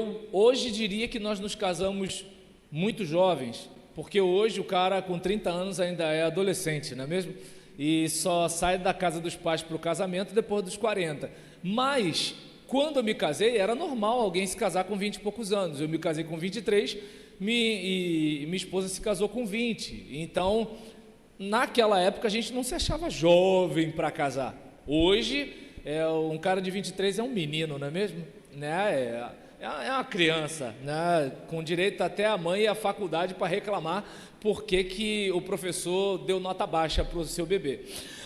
eu hoje diria que nós nos casamos muito jovens, porque hoje o cara com 30 anos ainda é adolescente, não é mesmo? E só sai da casa dos pais para o casamento depois dos 40. Mas, quando eu me casei, era normal alguém se casar com 20 e poucos anos. Eu me casei com 23 e minha esposa se casou com 20. Então, naquela época, a gente não se achava jovem para casar. Hoje, um cara de 23 é um menino, não é mesmo? Né? É uma criança, né? Com direito até a mãe e a faculdade para reclamar porque que o professor deu nota baixa para o seu bebê.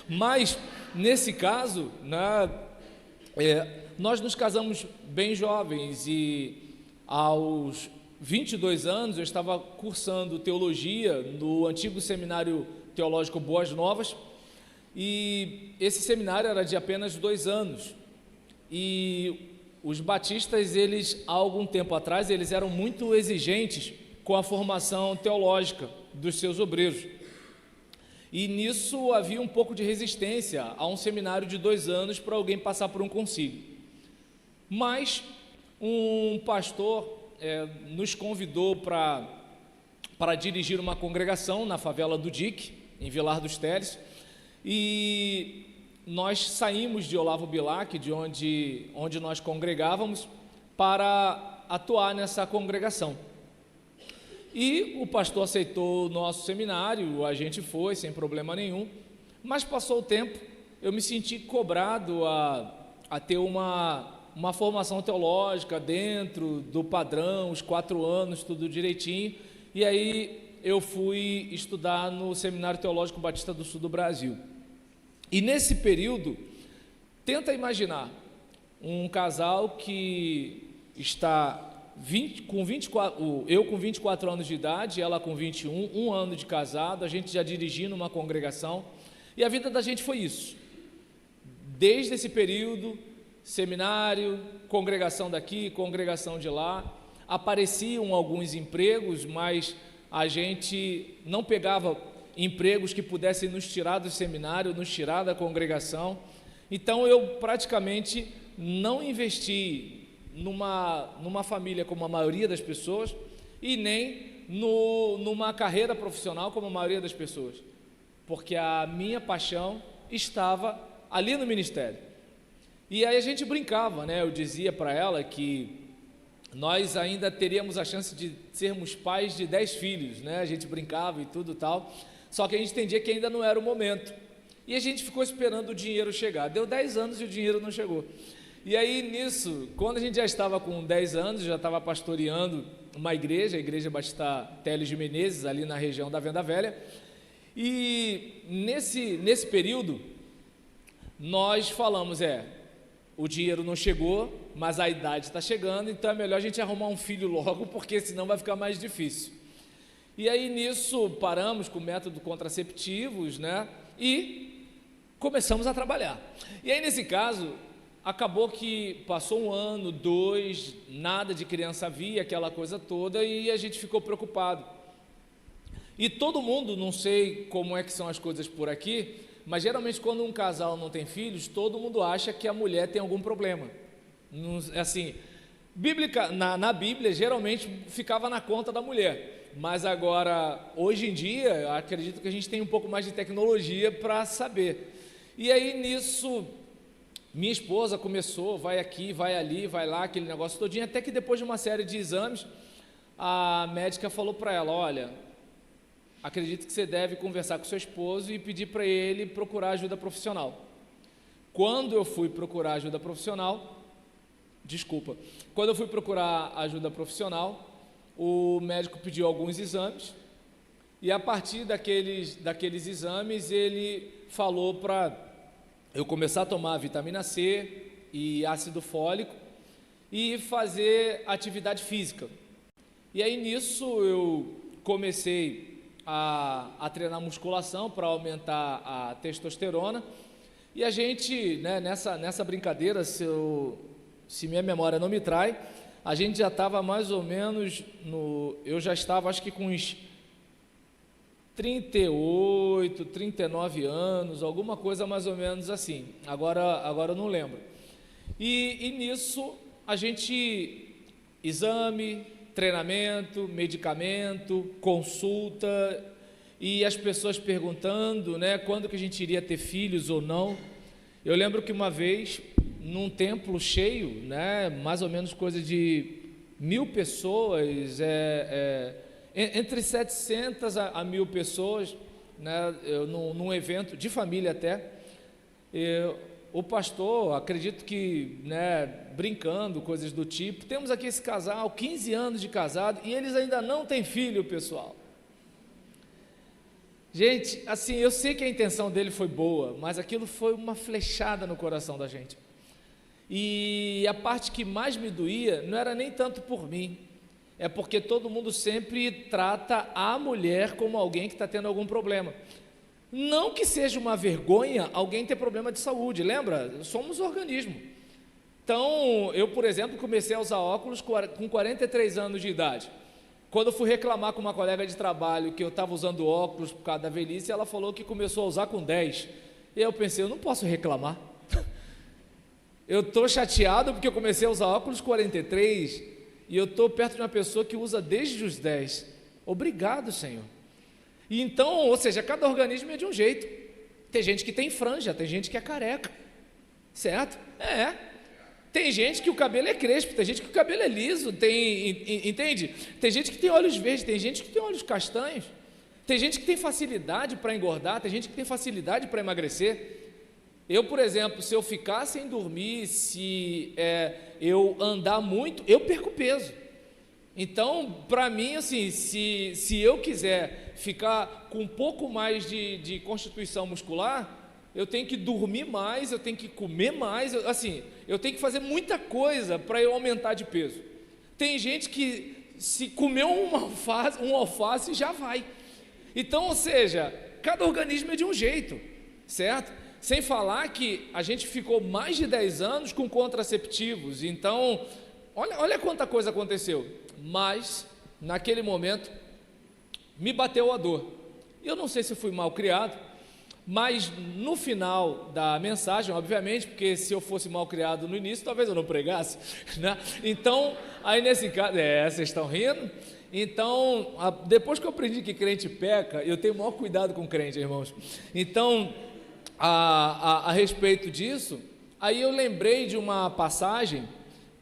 Mas, nesse caso, né, nós nos casamos bem jovens e aos 22 anos eu estava cursando teologia no antigo seminário teológico Boas Novas, e esse seminário era de apenas 2 anos, e os batistas, eles, há algum tempo atrás, eles eram muito exigentes com a formação teológica dos seus obreiros, e nisso havia um pouco de resistência a um seminário de 2 anos para alguém passar por um concílio. Mas um pastor nos convidou para dirigir uma congregação na favela do Dique, em Vilar dos Teles, e nós saímos de Olavo Bilac, de onde nós congregávamos, para atuar nessa congregação. E o pastor aceitou o nosso seminário, a gente foi sem problema nenhum, mas passou o tempo, eu me senti cobrado a ter uma formação teológica dentro do padrão, os 4 anos, tudo direitinho, e aí eu fui estudar no Seminário Teológico Batista do Sul do Brasil. E nesse período, tenta imaginar um casal que está eu com 24 anos de idade, ela com 21, 1 ano de casado, a gente já dirigindo uma congregação, e a vida da gente foi isso. Desde esse período, seminário, congregação daqui, congregação de lá, apareciam alguns empregos, mas a gente não pegava empregos que pudessem nos tirar do seminário, nos tirar da congregação. Então eu praticamente não investi numa família como a maioria das pessoas e nem numa carreira profissional como a maioria das pessoas, porque a minha paixão estava ali no ministério. E aí a gente brincava, né? Eu dizia para ela que nós ainda teríamos a chance de sermos pais de 10 filhos, né? A gente brincava e tudo tal, só que a gente entendia que ainda não era o momento, e a gente ficou esperando o dinheiro chegar. Deu 10 anos e o dinheiro não chegou. E aí nisso, quando a gente já estava com 10 anos, já estava pastoreando uma igreja, a Igreja Batista Teles de Menezes, ali na região da Venda Velha, e nesse período, nós falamos, o dinheiro não chegou, mas a idade está chegando, então é melhor a gente arrumar um filho logo, porque senão vai ficar mais difícil. E aí nisso paramos com método contraceptivos, né? E começamos a trabalhar. E aí nesse caso, acabou que passou 1 ano, 2, nada de criança havia, aquela coisa toda, e a gente ficou preocupado. E todo mundo, não sei como é que são as coisas por aqui, mas geralmente quando um casal não tem filhos, todo mundo acha que a mulher tem algum problema. Assim, na Bíblia, geralmente ficava na conta da mulher. Mas agora, hoje em dia, acredito que a gente tem um pouco mais de tecnologia para saber. E aí nisso, minha esposa começou, vai aqui, vai ali, vai lá, aquele negócio todinho, até que depois de uma série de exames, a médica falou para ela, olha, acredito que você deve conversar com seu esposo e pedir para ele procurar ajuda profissional. Quando eu fui procurar ajuda profissional, o médico pediu alguns exames, e a partir daqueles exames, ele falou para eu começar a tomar vitamina C e ácido fólico e fazer atividade física. E aí nisso eu comecei a treinar musculação para aumentar a testosterona, e a gente, né, nessa brincadeira, se minha memória não me trai, a gente já estava mais ou menos eu já estava acho que com uns 38, 39 anos, alguma coisa mais ou menos assim, agora eu não lembro. E nisso a gente exame, treinamento, medicamento, consulta, e as pessoas perguntando, né, quando que a gente iria ter filhos ou não. Eu lembro que uma vez, num templo cheio, né, mais ou menos coisa de 1.000 pessoas, entre 700 a 1.000 pessoas, né, num evento de família até, o pastor, acredito que, né, brincando, coisas do tipo, temos aqui esse casal, 15 anos de casado, e eles ainda não têm filho, pessoal. Gente, assim, eu sei que a intenção dele foi boa, mas aquilo foi uma flechada no coração da gente. E a parte que mais me doía não era nem tanto por mim, é porque todo mundo sempre trata a mulher como alguém que está tendo algum problema. Não que seja uma vergonha alguém ter problema de saúde, lembra? Somos organismo. Então, eu, por exemplo, comecei a usar óculos com 43 anos de idade. Quando eu fui reclamar com uma colega de trabalho que eu estava usando óculos por causa da velhice, ela falou que começou a usar com 10. E eu pensei, eu não posso reclamar. Eu estou chateado porque eu comecei a usar óculos com 43 e eu estou perto de uma pessoa que usa desde os 10. Obrigado, Senhor. E então, ou seja, cada organismo é de um jeito. Tem gente que tem franja, tem gente que é careca, certo? Tem gente que o cabelo é crespo, tem gente que o cabelo é liso, entende? Tem gente que tem olhos verdes, tem gente que tem olhos castanhos, tem gente que tem facilidade para engordar, tem gente que tem facilidade para emagrecer. Eu, por exemplo, se eu ficar sem dormir, se eu andar muito, eu perco peso. Então, para mim, assim, se eu quiser ficar com um pouco mais de constituição muscular, eu tenho que dormir mais, eu tenho que comer mais, eu tenho que fazer muita coisa para eu aumentar de peso. Tem gente que se comer um alface já vai. Então, ou seja, cada organismo é de um jeito, certo? Sem falar que a gente ficou mais de 10 anos com contraceptivos, então, olha quanta coisa aconteceu. Mas, naquele momento, me bateu a dor. Eu não sei se fui mal criado, mas no final da mensagem, obviamente, porque se eu fosse mal criado no início, talvez eu não pregasse, né? Então, aí nesse caso, vocês estão rindo? Então, depois que eu aprendi que crente peca, eu tenho o maior cuidado com crente, irmãos. Então, a respeito disso, aí eu lembrei de uma passagem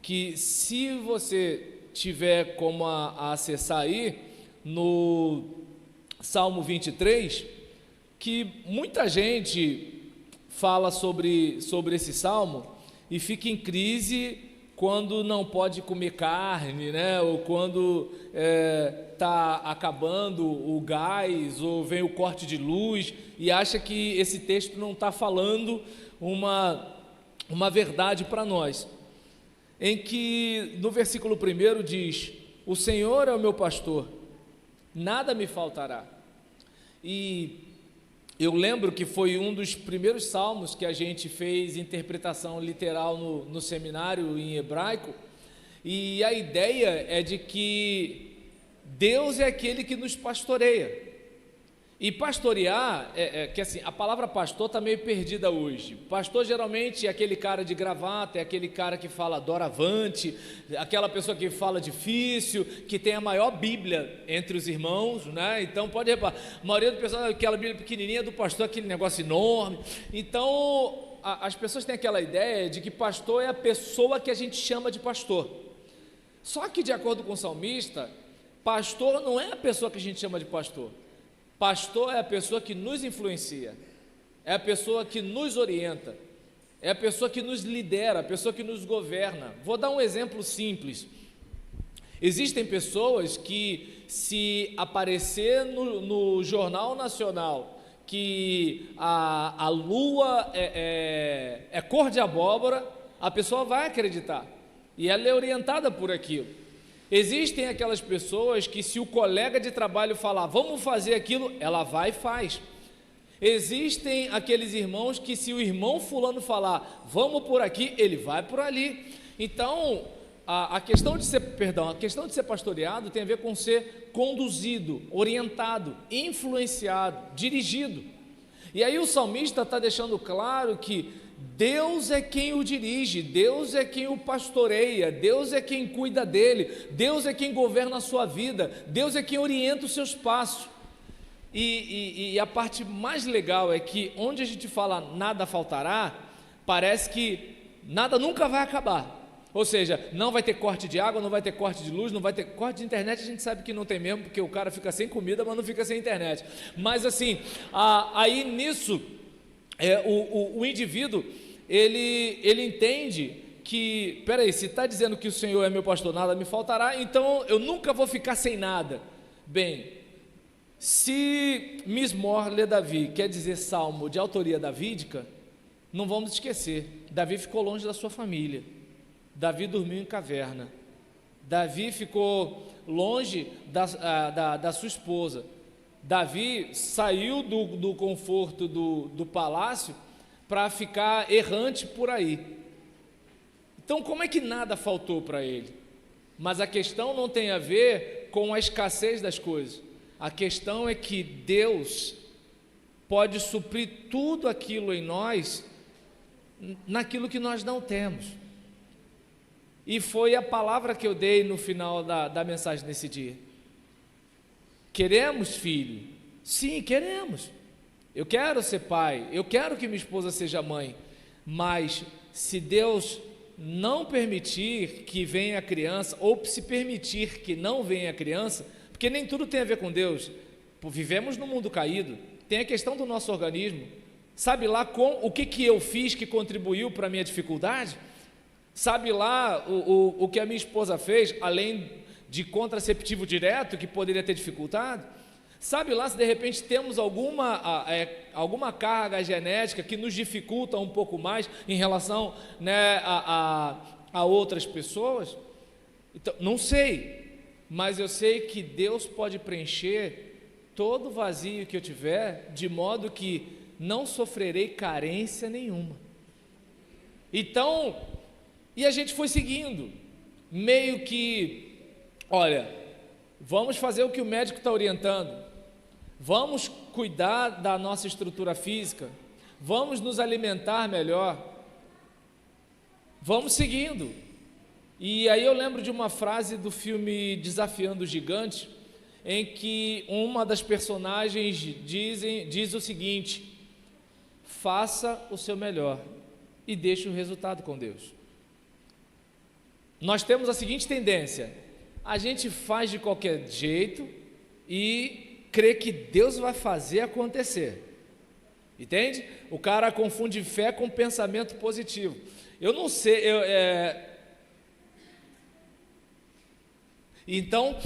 que, se você tiver como acessar aí, no Salmo 23, que muita gente fala sobre esse salmo e fica em crise quando não pode comer carne, né? Ou quando está acabando o gás, ou vem o corte de luz, e acha que esse texto não está falando uma verdade para nós, em que no versículo 1 diz: o Senhor é o meu pastor, nada me faltará. E eu lembro que foi um dos primeiros salmos que a gente fez interpretação literal no seminário em hebraico, e a ideia é de que Deus é aquele que nos pastoreia. E pastorear, que assim, a palavra pastor está meio perdida hoje. Pastor geralmente é aquele cara de gravata, é aquele cara que fala doravante, aquela pessoa que fala difícil, que tem a maior Bíblia entre os irmãos, né? Então pode reparar, a maioria do pessoal, aquela Bíblia pequenininha do pastor, aquele negócio enorme. Então as pessoas têm aquela ideia de que pastor é a pessoa que a gente chama de pastor. Só que, de acordo com o salmista, pastor não é a pessoa que a gente chama de pastor. Pastor é a pessoa que nos influencia, é a pessoa que nos orienta, é a pessoa que nos lidera, a pessoa que nos governa. Vou dar um exemplo simples. Existem pessoas que, se aparecer no Jornal Nacional que a lua é cor de abóbora, a pessoa vai acreditar, e ela é orientada por aquilo. Existem aquelas pessoas que, se o colega de trabalho falar, vamos fazer aquilo, ela vai e faz. Existem aqueles irmãos que, se o irmão fulano falar, vamos por aqui, ele vai por ali. Então, a questão de ser pastoreado tem a ver com ser conduzido, orientado, influenciado, dirigido. E aí o salmista está deixando claro que Deus é quem o dirige, Deus é quem o pastoreia, Deus é quem cuida dele, Deus é quem governa a sua vida, Deus é quem orienta os seus passos. E a parte mais legal é que onde a gente fala nada faltará, parece que nada nunca vai acabar. Ou seja, não vai ter corte de água, não vai ter corte de luz, não vai ter corte de internet. A gente sabe que não tem mesmo, porque o cara fica sem comida, mas não fica sem internet. Mas assim, aí nisso, o indivíduo, ele entende que, peraí, se está dizendo que o Senhor é meu pastor, nada me faltará, então eu nunca vou ficar sem nada. Bem, se Mismor lê Davi, quer dizer salmo de autoria davídica, não vamos esquecer, Davi ficou longe da sua família, Davi dormiu em caverna, Davi ficou longe da sua esposa, Davi saiu do conforto do palácio para ficar errante por aí. Então, como é que nada faltou para ele? Mas a questão não tem a ver com a escassez das coisas, a questão é que Deus pode suprir tudo aquilo em nós, naquilo que nós não temos. E foi a palavra que eu dei no final da mensagem nesse dia. Queremos filho? Sim, queremos. Eu quero ser pai, eu quero que minha esposa seja mãe, mas se Deus não permitir que venha a criança, ou se permitir que não venha a criança, porque nem tudo tem a ver com Deus, vivemos num mundo caído, tem a questão do nosso organismo, sabe lá o que eu fiz que contribuiu para a minha dificuldade? Sabe lá o que a minha esposa fez, além de contraceptivo direto, que poderia ter dificultado? Sabe lá se de repente temos alguma carga genética que nos dificulta um pouco mais em relação, né, a outras pessoas? Então, não sei, mas eu sei que Deus pode preencher todo o vazio que eu tiver, de modo que não sofrerei carência nenhuma. Então, e a gente foi seguindo, meio que, olha, vamos fazer o que o médico está orientando, vamos cuidar da nossa estrutura física, vamos nos alimentar melhor, vamos seguindo. E aí eu lembro de uma frase do filme Desafiando o Gigante, em que uma das personagens diz o seguinte: faça o seu melhor e deixe o resultado com Deus. Nós temos a seguinte tendência: a gente faz de qualquer jeito e crê que Deus vai fazer acontecer, entende? O cara confunde fé com pensamento positivo. Eu não sei, então,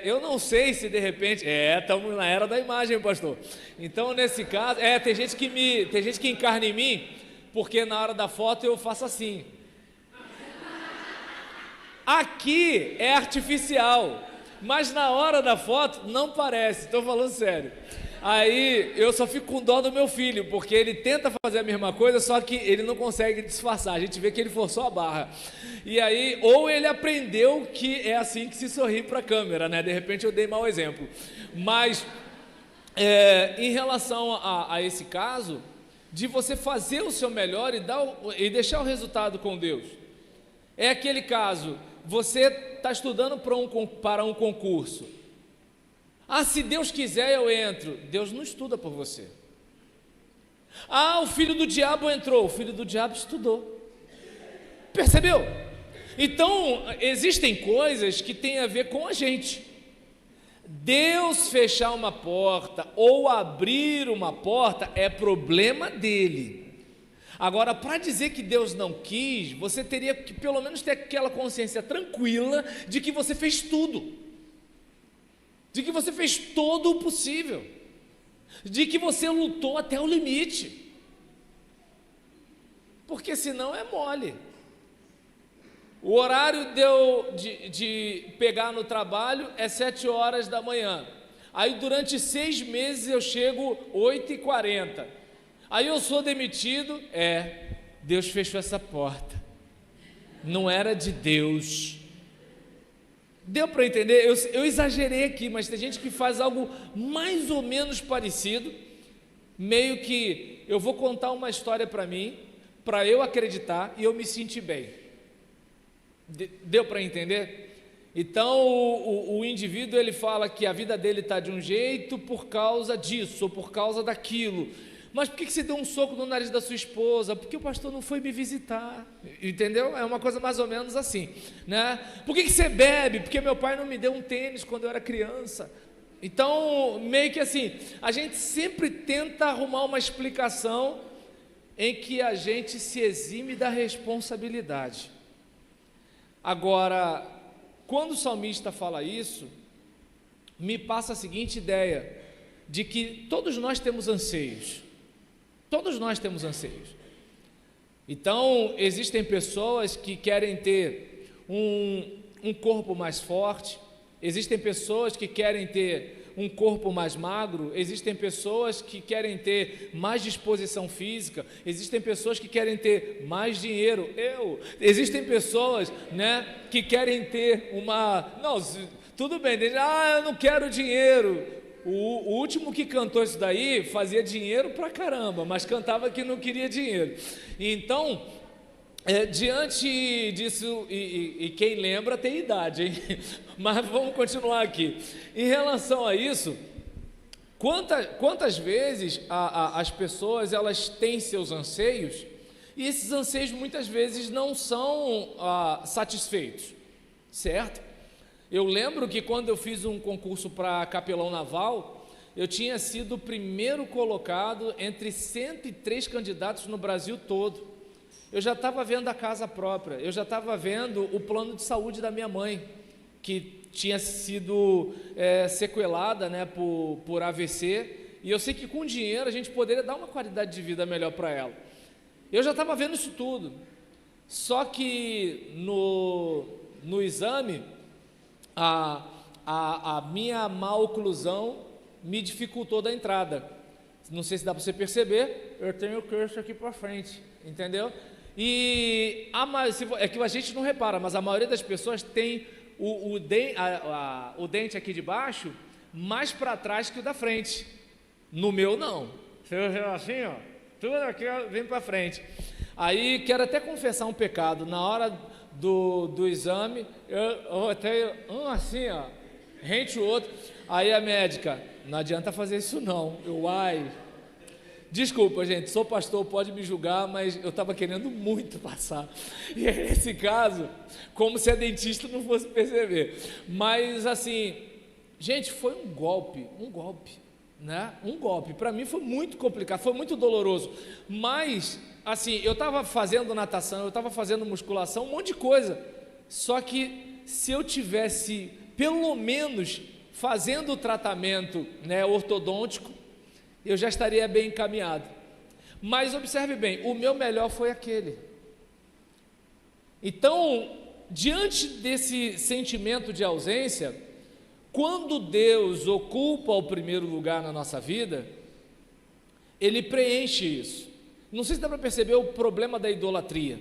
eu não sei se de repente, estamos na era da imagem, pastor. Então, nesse caso, tem gente que encarna em mim, porque na hora da foto eu faço assim. Aqui é artificial, mas na hora da foto não parece, estou falando sério. Aí eu só fico com dó do meu filho, porque ele tenta fazer a mesma coisa, só que ele não consegue disfarçar, a gente vê que ele forçou a barra. E aí, ou ele aprendeu que é assim que se sorri para a câmera, né? De repente eu dei mau exemplo. Mas, em relação a esse caso, de você fazer o seu melhor e deixar o resultado com Deus. É aquele caso, você está estudando para um concurso. Se Deus quiser eu entro. Deus não estuda por você. O filho do diabo entrou. O filho do diabo estudou. Percebeu? Então, existem coisas que têm a ver com a gente. Deus fechar uma porta ou abrir uma porta é problema dele. Agora, para dizer que Deus não quis, você teria que pelo menos ter aquela consciência tranquila de que você fez tudo. De que você fez todo o possível, de que você lutou até o limite, porque senão é mole. O horário de pegar no trabalho é 7 horas da manhã, aí durante 6 meses eu chego 8h40, aí eu sou demitido. Deus fechou essa porta, não era de Deus. Deu para entender? Eu exagerei aqui, mas tem gente que faz algo mais ou menos parecido, meio que eu vou contar uma história para mim, para eu acreditar e eu me sentir bem. Deu para entender? Então o indivíduo, ele fala que a vida dele está de um jeito por causa disso, ou por causa daquilo. Mas por que você deu um soco no nariz da sua esposa? Porque o pastor não foi me visitar, entendeu? É uma coisa mais ou menos assim, né? Por que você bebe? Porque meu pai não me deu um tênis quando eu era criança. Então, meio que assim, a gente sempre tenta arrumar uma explicação em que a gente se exime da responsabilidade. Agora, quando o salmista fala isso, me passa a seguinte ideia, de que todos nós temos anseios. Todos nós temos anseios. Então, existem pessoas que querem ter um corpo mais forte, existem pessoas que querem ter um corpo mais magro, existem pessoas que querem ter mais disposição física, existem pessoas que querem ter mais dinheiro, existem pessoas, né, que querem ter tudo bem, eu não quero dinheiro. O último que cantou isso daí fazia dinheiro pra caramba, mas cantava que não queria dinheiro. Então, diante disso, e quem lembra tem idade, hein? Mas vamos continuar aqui. Em relação a isso, quantas vezes as pessoas, elas têm seus anseios, e esses anseios muitas vezes não são satisfeitos, certo? Eu lembro que quando eu fiz um concurso para capelão naval, eu tinha sido o primeiro colocado entre 103 candidatos no Brasil todo. Eu já estava vendo a casa própria, eu já estava vendo o plano de saúde da minha mãe, que tinha sido sequelada, né, por AVC, e eu sei que com dinheiro a gente poderia dar uma qualidade de vida melhor para ela. Eu já estava vendo isso tudo, só que no exame, a minha má oclusão me dificultou da entrada. Não sei se dá para você perceber, eu tenho o queixo aqui para frente, entendeu? E é que a gente não repara, mas a maioria das pessoas tem o dente aqui de baixo mais para trás que o da frente. No meu não. Você vê assim, ó, tudo aqui vem para frente. Aí quero até confessar um pecado. Na hora do exame, eu até assim, ó, rente o outro. Aí a médica, não adianta fazer isso não. Desculpa, gente, sou pastor, pode me julgar, mas eu estava querendo muito passar. E aí, nesse caso, como se a dentista não fosse perceber. Mas assim, gente, foi um golpe, né? Um golpe. Para mim foi muito complicado, foi muito doloroso. Mas assim, eu estava fazendo natação, eu estava fazendo musculação, um monte de coisa. Só que se eu tivesse, pelo menos, fazendo o tratamento, né, ortodôntico, eu já estaria bem encaminhado. Mas observe bem, o meu melhor foi aquele. Então, diante desse sentimento de ausência, quando Deus ocupa o primeiro lugar na nossa vida, Ele preenche isso. Não sei se dá para perceber o problema da idolatria.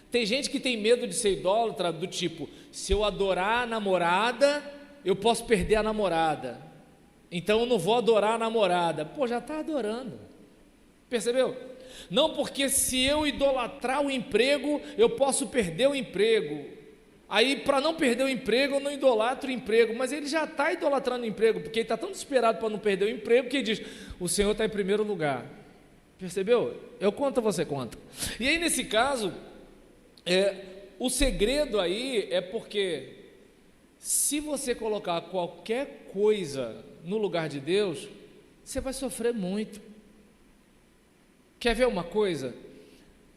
Tem gente que tem medo de ser idólatra, do tipo, se eu adorar a namorada, eu posso perder a namorada, então eu não vou adorar a namorada. Pô, já está adorando, percebeu? Não, porque se eu idolatrar o emprego, eu posso perder o emprego. Aí, para não perder o emprego, eu não idolatro o emprego. Mas ele já está idolatrando o emprego, porque ele está tão desesperado para não perder o emprego, que ele diz, o Senhor está em primeiro lugar. Percebeu? Eu conto, você conta. E aí, nesse caso, o segredo aí é porque, se você colocar qualquer coisa no lugar de Deus, você vai sofrer muito. Quer ver uma coisa?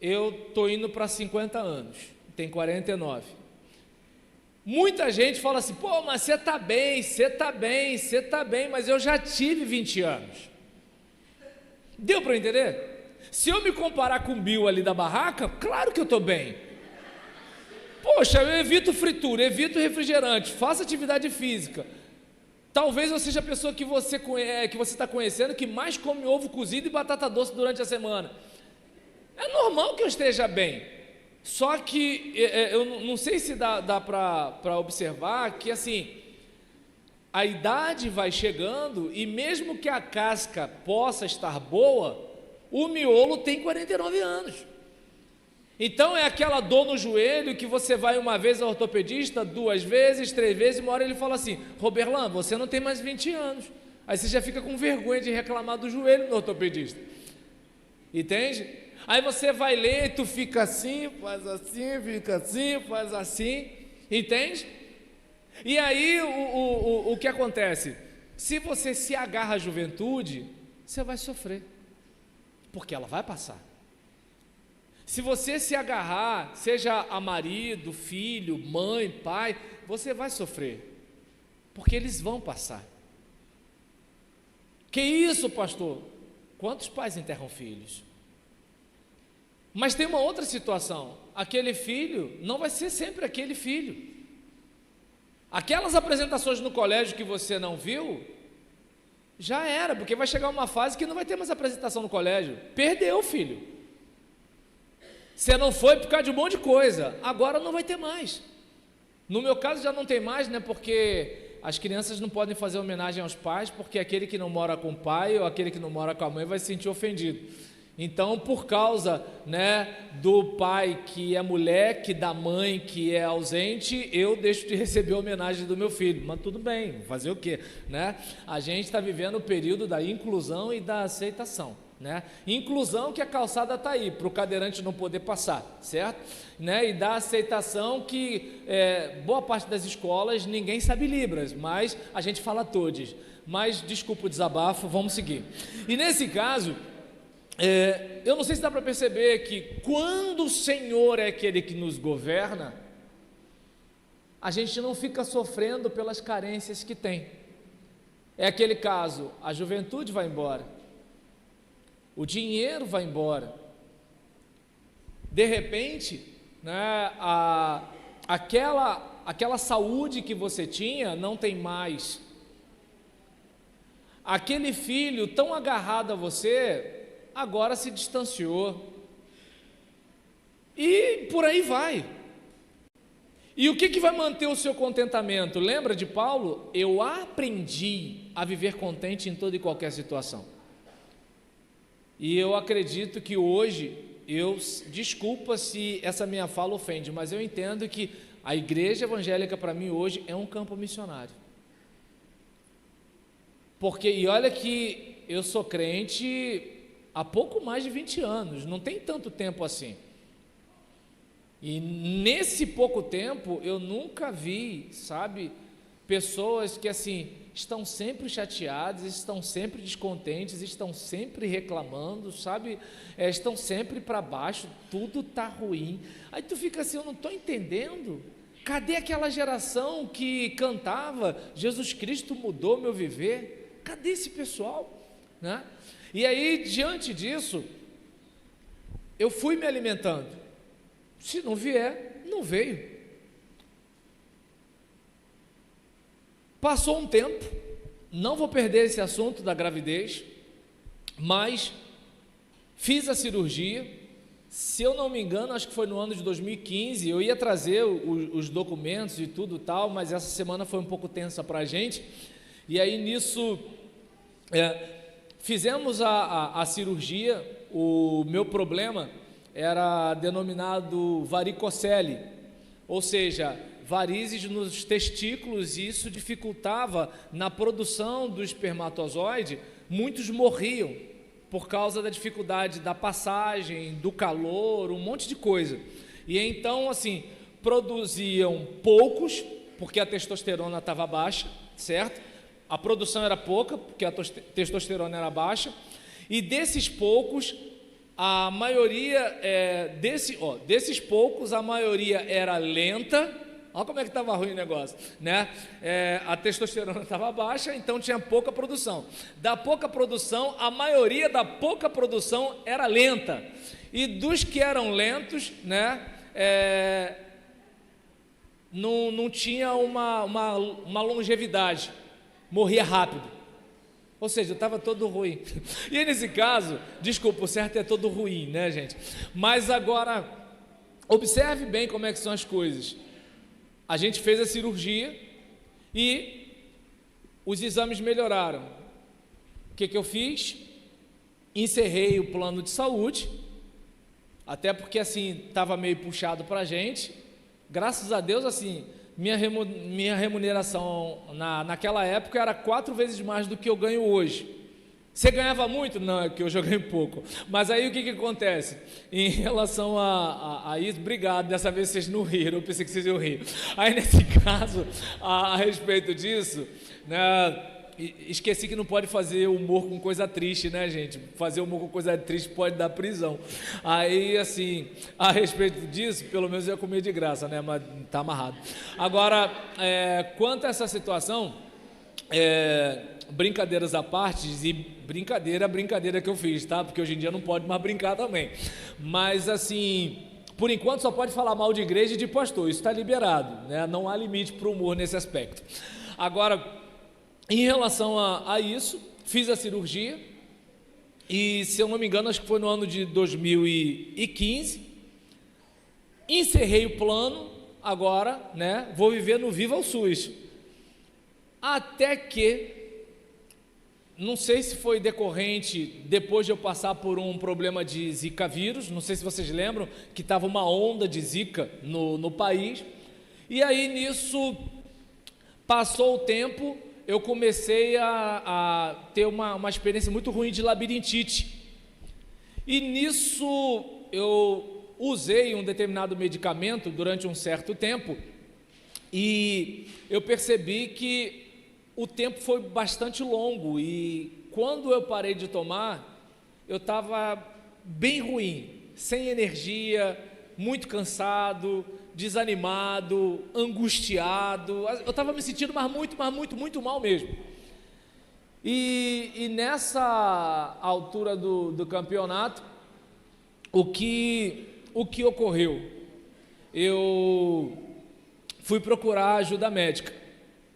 Eu estou indo para 50 anos, tenho 49. Muita gente fala assim, pô, mas você está bem, mas eu já tive 20 anos. Deu para entender? Se eu me comparar com o Bill ali da barraca, claro que eu estou bem. Poxa, eu evito fritura, evito refrigerante, faço atividade física. Talvez eu seja a pessoa que você está conhecendo que mais come ovo cozido e batata doce durante a semana. É normal que eu esteja bem. Só que eu não sei se dá para observar que assim, a idade vai chegando e mesmo que a casca possa estar boa, o miolo tem 49 anos. Então é aquela dor no joelho que você vai uma vez ao ortopedista, 2 vezes, 3 vezes, e uma hora ele fala assim: Roberlan, você não tem mais 20 anos. Aí você já fica com vergonha de reclamar do joelho no ortopedista. Entende? Aí você vai ler e tu fica assim, faz assim, entende? E aí o que acontece? Se você se agarra à juventude, você vai sofrer, porque ela vai passar. Se você se agarrar, seja a marido, filho, mãe, pai, você vai sofrer, porque eles vão passar. Que isso, pastor? Quantos pais enterram filhos? Mas tem uma outra situação, aquele filho não vai ser sempre aquele filho. Aquelas apresentações no colégio que você não viu, já era, porque vai chegar uma fase que não vai ter mais apresentação no colégio. Perdeu, filho. Você não foi por causa de um monte de coisa, agora não vai ter mais. No meu caso já não tem mais, né? Porque as crianças não podem fazer homenagem aos pais, porque aquele que não mora com o pai ou aquele que não mora com a mãe vai se sentir ofendido. Então, por causa, né, do pai que é moleque, da mãe que é ausente, eu deixo de receber a homenagem do meu filho. Mas tudo bem, fazer o quê, né? A gente está vivendo o período da inclusão e da aceitação, né? Inclusão que a calçada está aí, para o cadeirante não poder passar, certo? Né? E da aceitação que boa parte das escolas ninguém sabe Libras, mas a gente fala todos. Mas, desculpa o desabafo, vamos seguir. E nesse caso... eu não sei se dá para perceber que quando o Senhor é aquele que nos governa, a gente não fica sofrendo pelas carências que tem. É aquele caso, a juventude vai embora, o dinheiro vai embora, de repente, né, aquela saúde que você tinha não tem mais, aquele filho tão agarrado a você agora se distanciou, e por aí vai. E o que vai manter o seu contentamento? Lembra de Paulo? Eu aprendi a viver contente em toda e qualquer situação. E eu acredito que hoje, desculpa se essa minha fala ofende, mas eu entendo que a igreja evangélica para mim hoje é um campo missionário. Porque, e olha que eu sou crente há pouco mais de 20 anos, não tem tanto tempo assim. E nesse pouco tempo, eu nunca vi, sabe, pessoas que assim, estão sempre chateadas, estão sempre descontentes, estão sempre reclamando, sabe, estão sempre para baixo, tudo está ruim. Aí tu fica assim, eu não estou entendendo, cadê aquela geração que cantava, Jesus Cristo mudou meu viver? Cadê esse pessoal, né? E aí, diante disso, eu fui me alimentando. Se não vier, não veio. Passou um tempo, não vou perder esse assunto da gravidez, mas fiz a cirurgia. Se eu não me engano, acho que foi no ano de 2015, eu ia trazer os documentos e tudo tal, mas essa semana foi um pouco tensa para a gente, e aí nisso... fizemos a cirurgia. O meu problema era denominado varicocele, ou seja, varizes nos testículos, e isso dificultava na produção do espermatozoide. Muitos morriam por causa da dificuldade da passagem, do calor, um monte de coisa. E então, assim, produziam poucos, porque a testosterona estava baixa, certo? A produção era pouca, porque a testosterona era baixa, e desses poucos, a maioria, desses poucos, a maioria era lenta. Olha como é que estava ruim o negócio, né? A testosterona estava baixa, então tinha pouca produção. Da pouca produção, a maioria da pouca produção era lenta, e dos que eram lentos, né, não tinha uma longevidade, morria rápido, ou seja, estava todo ruim. E nesse caso, desculpa, o certo é todo ruim, né, gente? Mas agora, observe bem como é que são as coisas. A gente fez a cirurgia e os exames melhoraram. O que eu fiz? Encerrei o plano de saúde, até porque assim, estava meio puxado para a gente. Graças a Deus, assim, minha remuneração naquela época era 4 vezes mais do que eu ganho hoje. Você ganhava muito? Não, é que hoje eu ganho pouco. Mas aí o que acontece? Em relação a isso, obrigado, dessa vez vocês não riram, eu pensei que vocês iam rir. Aí nesse caso, a respeito disso, né, esqueci que não pode fazer humor com coisa triste, né, gente? Fazer humor com coisa triste pode dar prisão. Aí, assim, a respeito disso, pelo menos eu ia comer de graça, né? Mas tá amarrado. Agora, quanto a essa situação, brincadeiras à parte, e brincadeira que eu fiz, tá? Porque hoje em dia não pode mais brincar também. Mas, assim, por enquanto só pode falar mal de igreja e de pastor, isso está liberado, né? Não há limite para o humor nesse aspecto. Agora, em relação a isso, fiz a cirurgia e, se eu não me engano, acho que foi no ano de 2015, encerrei o plano, agora, né, vou viver no Viva o SUS, até que, não sei se foi decorrente depois de eu passar por um problema de Zika vírus, não sei se vocês lembram, que estava uma onda de Zika no país, e aí nisso, passou o tempo, eu comecei a ter uma experiência muito ruim de labirintite, e nisso eu usei um determinado medicamento durante um certo tempo, e eu percebi que o tempo foi bastante longo, e quando eu parei de tomar, eu estava bem ruim, sem energia, muito cansado, desanimado, angustiado, eu estava me sentindo muito mal mesmo. E nessa altura do campeonato, o que ocorreu? Eu fui procurar ajuda médica,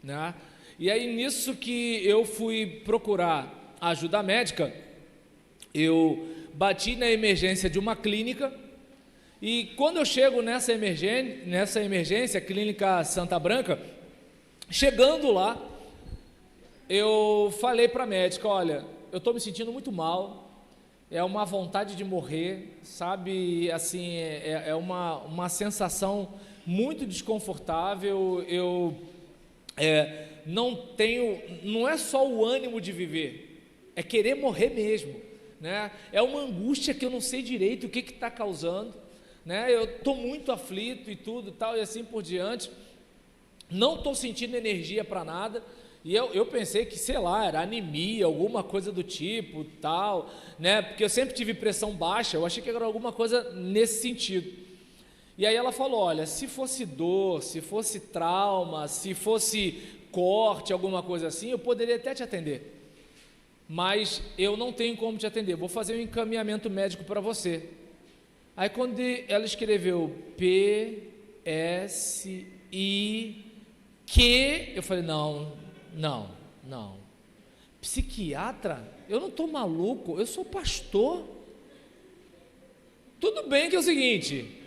né? E aí nisso que eu fui procurar ajuda médica, eu bati na emergência de uma clínica, e quando eu chego nessa emergência, Clínica Santa Branca, chegando lá, eu falei para a médica, olha, eu estou me sentindo muito mal, é uma vontade de morrer, sabe, assim, é uma sensação muito desconfortável, não é só o ânimo de viver, é querer morrer mesmo, né? É uma angústia que eu não sei direito o que está causando, né? Eu estou muito aflito e tudo tal, e assim por diante, não estou sentindo energia para nada, e eu pensei que, sei lá, era anemia, alguma coisa do tipo, tal, né? Porque eu sempre tive pressão baixa, eu achei que era alguma coisa nesse sentido. E aí ela falou, olha, se fosse dor, se fosse trauma, se fosse corte, alguma coisa assim, eu poderia até te atender, mas eu não tenho como te atender, vou fazer um encaminhamento médico para você. Aí quando ela escreveu P-S-I-Q, eu falei, não, psiquiatra? Eu não estou maluco, eu sou pastor. Tudo bem que é o seguinte,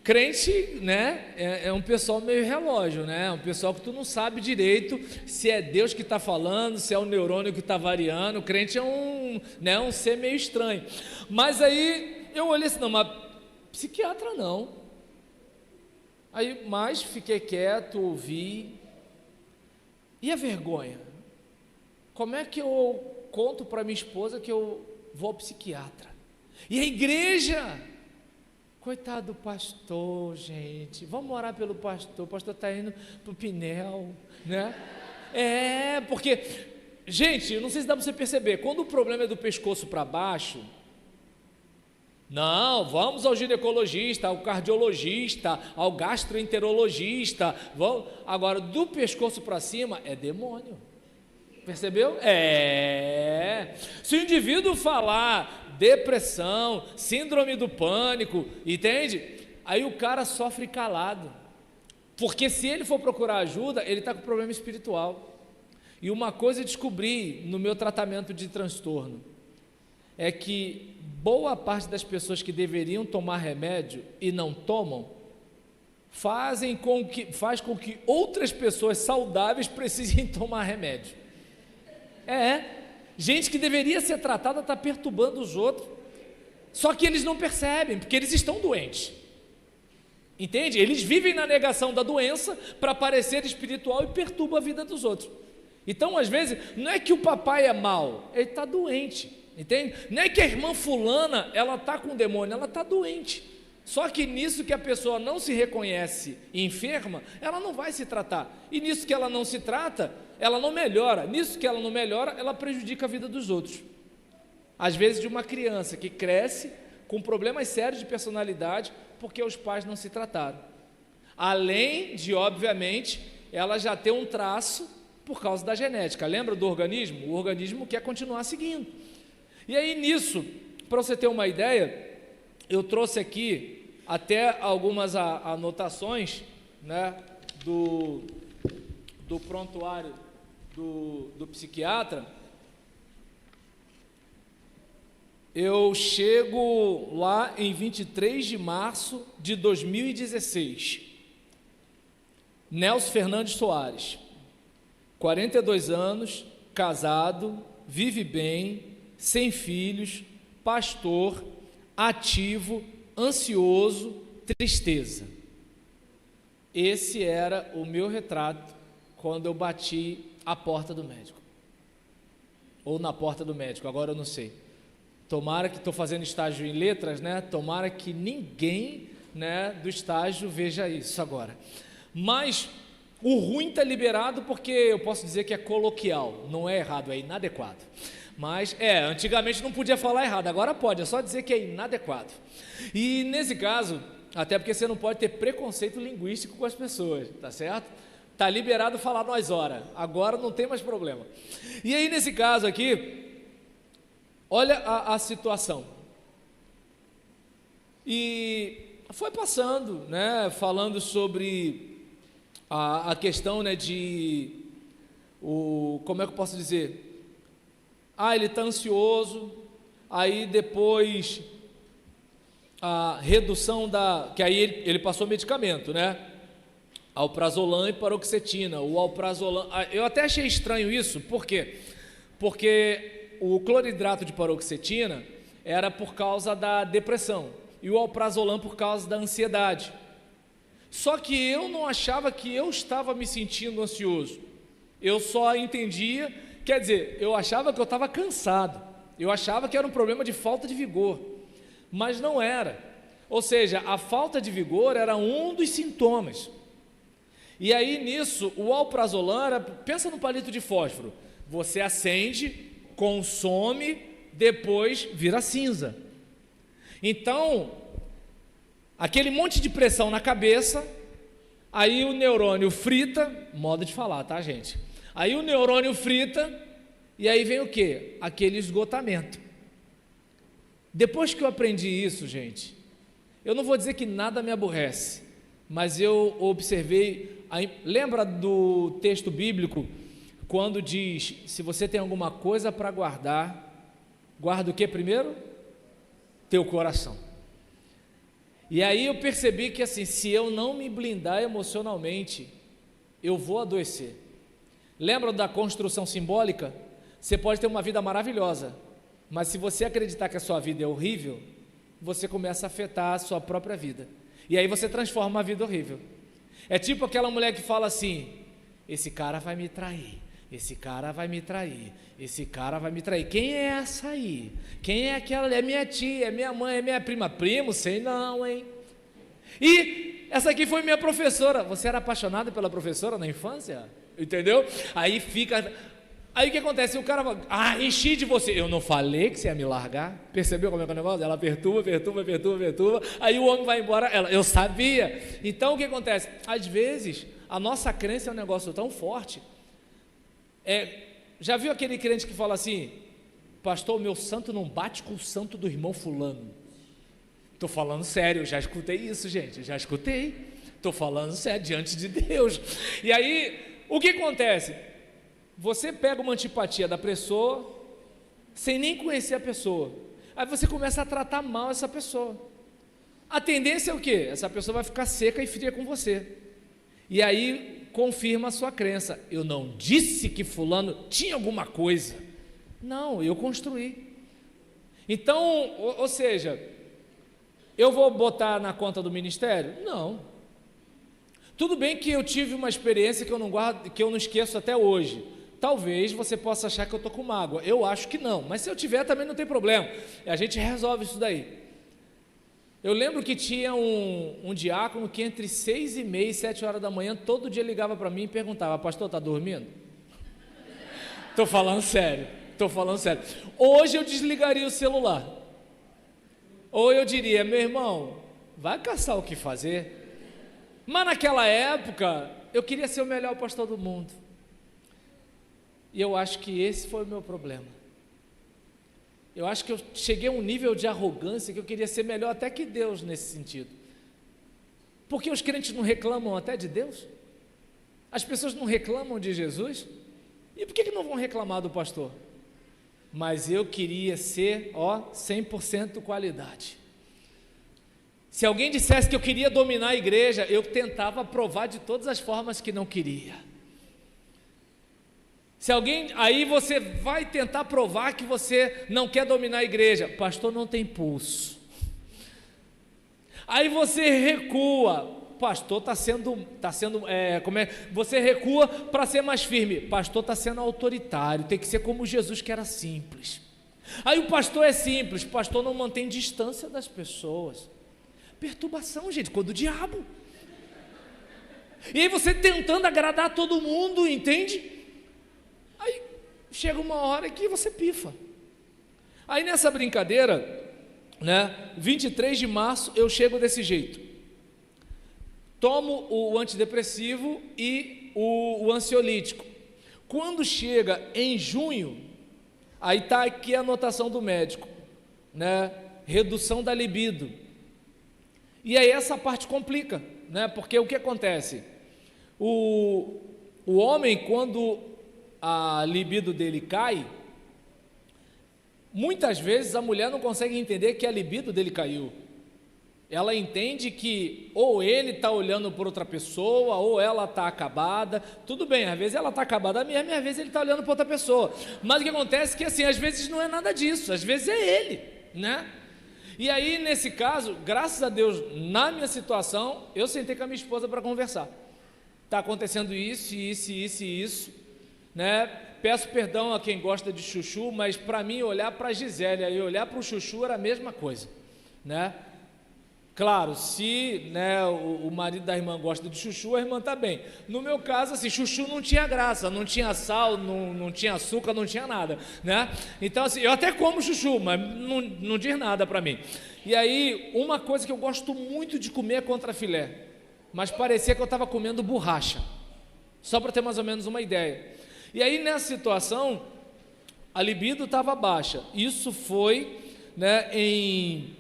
crente, né, é um pessoal meio relógio, né, um pessoal que tu não sabe direito se é Deus que está falando, se é o neurônio que está variando, o crente é um ser meio estranho. Mas aí eu olhei assim, não, mas psiquiatra não. Aí, mas fiquei quieto, ouvi. E a vergonha? Como é que eu conto para minha esposa que eu vou ao psiquiatra? E a igreja? Coitado do pastor, gente. Vamos orar pelo pastor. O pastor está indo para o Pinel, né? Porque, gente, não sei se dá para você perceber, quando o problema é do pescoço para baixo, não, vamos ao ginecologista, ao cardiologista, ao gastroenterologista, vamos. Agora, do pescoço para cima é demônio, percebeu? Se o indivíduo falar depressão, síndrome do pânico, entende? Aí o cara sofre calado, porque se ele for procurar ajuda, ele está com problema espiritual. E uma coisa eu descobri no meu tratamento de transtorno, é que boa parte das pessoas que deveriam tomar remédio e não tomam, faz com que outras pessoas saudáveis precisem tomar remédio. Gente que deveria ser tratada está perturbando os outros. Só que eles não percebem, porque eles estão doentes. Entende? Eles vivem na negação da doença para parecer espiritual e perturba a vida dos outros. Então, às vezes, não é que o papai é mau, ele está doente. Entende? Não é que a irmã fulana, ela está com demônio, ela está doente. Só que nisso que a pessoa não se reconhece enferma, ela não vai se tratar. E nisso que ela não se trata, ela não melhora. Nisso que ela não melhora, ela prejudica a vida dos outros. Às vezes de uma criança que cresce com problemas sérios de personalidade, porque os pais não se trataram. Além de, obviamente, ela já ter um traço por causa da genética. Lembra do organismo? O organismo quer continuar seguindo. E aí nisso, para você ter uma ideia, eu trouxe aqui até algumas anotações, né, do prontuário do psiquiatra. Eu chego lá em 23 de março de 2016. Nelson Fernandes Soares, 42 anos, casado, vive bem, sem filhos, pastor, ativo, ansioso, tristeza. Esse era o meu retrato quando eu bati a porta do médico. Ou na porta do médico, agora eu não sei. Tomara que estou fazendo estágio em letras, né? Tomara que ninguém, né, do estágio veja isso agora. Mas o ruim está liberado porque eu posso dizer que é coloquial, não é errado, é inadequado. Mas, antigamente não podia falar errado, agora pode, é só dizer que é inadequado. E nesse caso, até porque você não pode ter preconceito linguístico com as pessoas, tá certo? Está liberado falar nós ora, agora não tem mais problema. E aí nesse caso aqui, olha a situação. E foi passando, né, falando sobre a questão, né, como é que eu posso dizer? Ele está ansioso, aí depois a redução que aí ele passou medicamento, né? Alprazolam e paroxetina. O alprazolam, eu até achei estranho isso, por quê? Porque o cloridrato de paroxetina era por causa da depressão e o alprazolam por causa da ansiedade. Só que eu não achava que eu estava me sentindo ansioso, eu só entendia, quer dizer, eu achava que eu estava cansado, eu achava que era um problema de falta de vigor, mas não era. Ou seja, a falta de vigor era um dos sintomas. E aí nisso, o alprazolam era, pensa no palito de fósforo, você acende, consome, depois vira cinza. Então, aquele monte de pressão na cabeça, aí o neurônio frita, modo de falar, tá, gente? Aí o neurônio frita, e aí vem o quê? Aquele esgotamento. Depois que eu aprendi isso, gente, eu não vou dizer que nada me aborrece, mas eu observei, lembra do texto bíblico, quando diz, se você tem alguma coisa para guardar, guarda o que primeiro? Teu coração. E aí eu percebi que assim, se eu não me blindar emocionalmente, eu vou adoecer. Lembra da construção simbólica? Você pode ter uma vida maravilhosa, mas se você acreditar que a sua vida é horrível, você começa a afetar a sua própria vida, e aí você transforma a vida horrível. É tipo aquela mulher que fala assim, esse cara vai me trair, esse cara vai me trair, esse cara vai me trair. Quem é essa aí? Quem é aquela? É minha tia, é minha mãe, é minha prima. Primo? Sei não, hein? E essa aqui foi minha professora. Você era apaixonado pela professora na infância? Entendeu? Aí o que acontece? O cara fala, enchi de você. Eu não falei que você ia me largar? Percebeu como é que é o negócio? Ela perturba, aí o homem vai embora, eu sabia. Então o que acontece? Às vezes, a nossa crença é um negócio tão forte. Já viu aquele crente que fala assim, pastor, meu santo não bate com o santo do irmão fulano? Estou falando sério, já escutei isso, gente, já escutei. Estou falando sério, diante de Deus. E aí, o que acontece? Você pega uma antipatia da pessoa, sem nem conhecer a pessoa, aí você começa a tratar mal essa pessoa. A tendência é o quê? Essa pessoa vai ficar seca e fria com você, e aí confirma a sua crença. Eu não disse que fulano tinha alguma coisa, não, eu construí. Então, ou seja, eu vou botar na conta do ministério? Não. Tudo bem que eu tive uma experiência que eu não guardo, que eu não esqueço até hoje. Talvez você possa achar que eu estou com mágoa. Eu acho que não, mas se eu tiver também não tem problema. A gente resolve isso daí. Eu lembro que tinha um diácono que entre 6h30 e 7 horas da manhã, todo dia ligava para mim e perguntava: pastor, está dormindo? Estou falando sério. Hoje eu desligaria o celular. Ou eu diria: meu irmão, vai caçar o que fazer. Mas naquela época, eu queria ser o melhor pastor do mundo. E eu acho que esse foi o meu problema. Eu acho que eu cheguei a um nível de arrogância que eu queria ser melhor até que Deus nesse sentido. Porque os crentes não reclamam até de Deus? As pessoas não reclamam de Jesus? E por que não vão reclamar do pastor? Mas eu queria ser, 100% qualidade. Se alguém dissesse que eu queria dominar a igreja, eu tentava provar de todas as formas que não queria. Aí você vai tentar provar que você não quer dominar a igreja. Pastor, não tem pulso. Aí você recua. Pastor você recua para ser mais firme. Pastor está sendo autoritário, tem que ser como Jesus, que era simples. Aí o pastor é simples, pastor não mantém distância das pessoas. Perturbação, gente, coisa do diabo. E aí você tentando agradar todo mundo, entende? Aí chega uma hora que você pifa. Aí nessa brincadeira, 23 de março eu chego desse jeito. Tomo o antidepressivo e o ansiolítico. Quando chega em junho, aí está aqui a anotação do médico, redução da libido. E aí essa parte complica, porque o que acontece? O homem, quando a libido dele cai, muitas vezes a mulher não consegue entender que a libido dele caiu. Ela entende que ou ele está olhando por outra pessoa, ou ela está acabada. Tudo bem, às vezes ela está acabada mesmo, e às vezes ele está olhando para outra pessoa. Mas o que acontece é que, assim, às vezes não é nada disso, às vezes é ele, E aí, nesse caso, graças a Deus, na minha situação, eu sentei com a minha esposa para conversar. Está acontecendo isso, Peço perdão a quem gosta de chuchu, mas para mim, olhar para a Gisele e olhar para o chuchu era a mesma coisa, Claro, se o marido da irmã gosta de chuchu, a irmã está bem. No meu caso, assim, chuchu não tinha graça, não tinha sal, não tinha açúcar, não tinha nada, Então, assim, eu até como chuchu, mas não diz nada para mim. E aí, uma coisa que eu gosto muito de comer é contrafilé, mas parecia que eu estava comendo borracha, só para ter mais ou menos uma ideia. E aí, nessa situação, a libido estava baixa. Isso foi em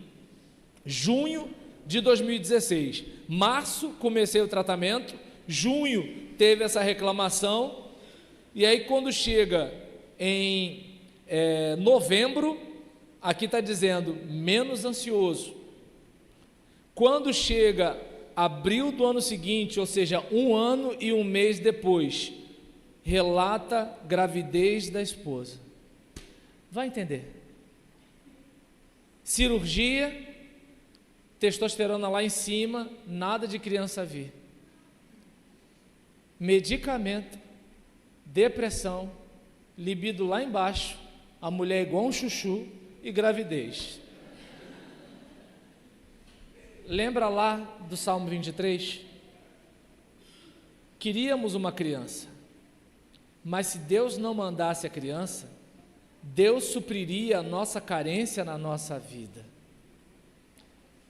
junho de 2016. Março comecei o tratamento, junho teve essa reclamação, e aí quando chega em novembro, aqui está dizendo menos ansioso. Quando chega abril do ano seguinte, ou seja, 1 ano e 1 mês depois, relata gravidez da esposa. Vai entender. Cirurgia, testosterona lá em cima, nada de criança vir. Medicamento, depressão, libido lá embaixo, a mulher igual um chuchu e gravidez. Lembra lá do Salmo 23? Queríamos uma criança, mas se Deus não mandasse a criança, Deus supriria a nossa carência na nossa vida.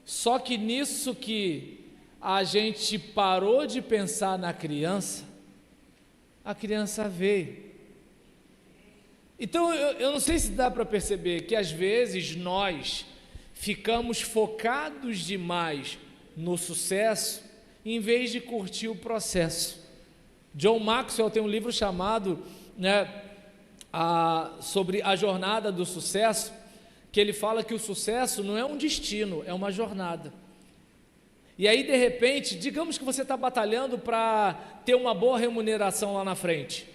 Só que nisso que a gente parou de pensar na criança, a criança veio. Então eu não sei se dá para perceber que às vezes nós ficamos focados demais no sucesso em vez de curtir o processo. John Maxwell tem um livro chamado sobre a jornada do sucesso, que ele fala que o sucesso não é um destino, é uma jornada. E aí, de repente, digamos que você está batalhando para ter uma boa remuneração lá na frente.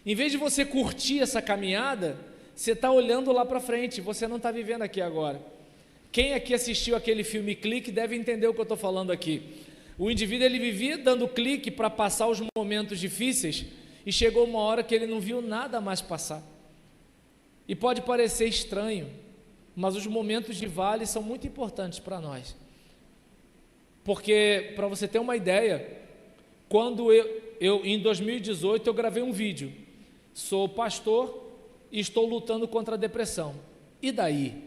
Em vez de você curtir essa caminhada, Você está olhando lá para frente, você não está vivendo aqui agora. Quem aqui assistiu aquele filme Clique deve entender o que eu estou falando aqui. O indivíduo, ele vivia dando clique para passar os momentos difíceis, e chegou uma hora que ele não viu nada mais passar. E pode parecer estranho, mas os momentos de vale são muito importantes para nós. Porque, para você ter uma ideia, quando eu em 2018 eu gravei um vídeo, sou pastor e estou lutando contra a depressão, e daí?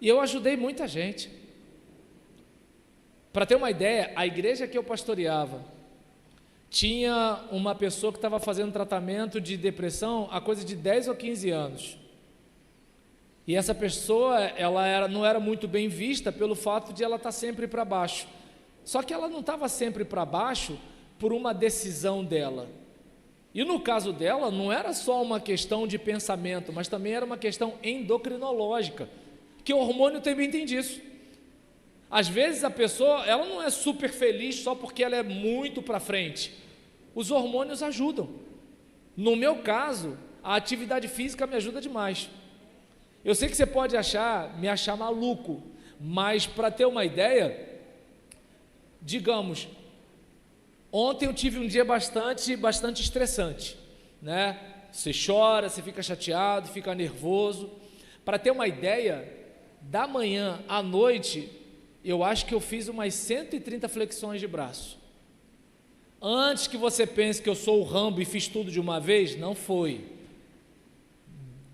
E eu ajudei muita gente. Para ter uma ideia, a igreja que eu pastoreava tinha uma pessoa que estava fazendo tratamento de depressão há coisa de 10 ou 15 anos. E essa pessoa, não era muito bem vista pelo fato de ela estar sempre para baixo. Só que ela não estava sempre para baixo por uma decisão dela. E no caso dela, não era só uma questão de pensamento, mas também era uma questão endocrinológica, que o hormônio também tem disso. Às vezes a pessoa, ela não é super feliz só porque ela é muito para frente. Os hormônios ajudam. No meu caso, a atividade física me ajuda demais. Eu sei que você pode me achar maluco, mas para ter uma ideia, digamos, ontem eu tive um dia bastante estressante, né? Você chora, você fica chateado, fica nervoso. Para ter uma ideia, da manhã à noite, eu acho que eu fiz umas 130 flexões de braço. Antes que você pense que eu sou o Rambo e fiz tudo de uma vez, não foi.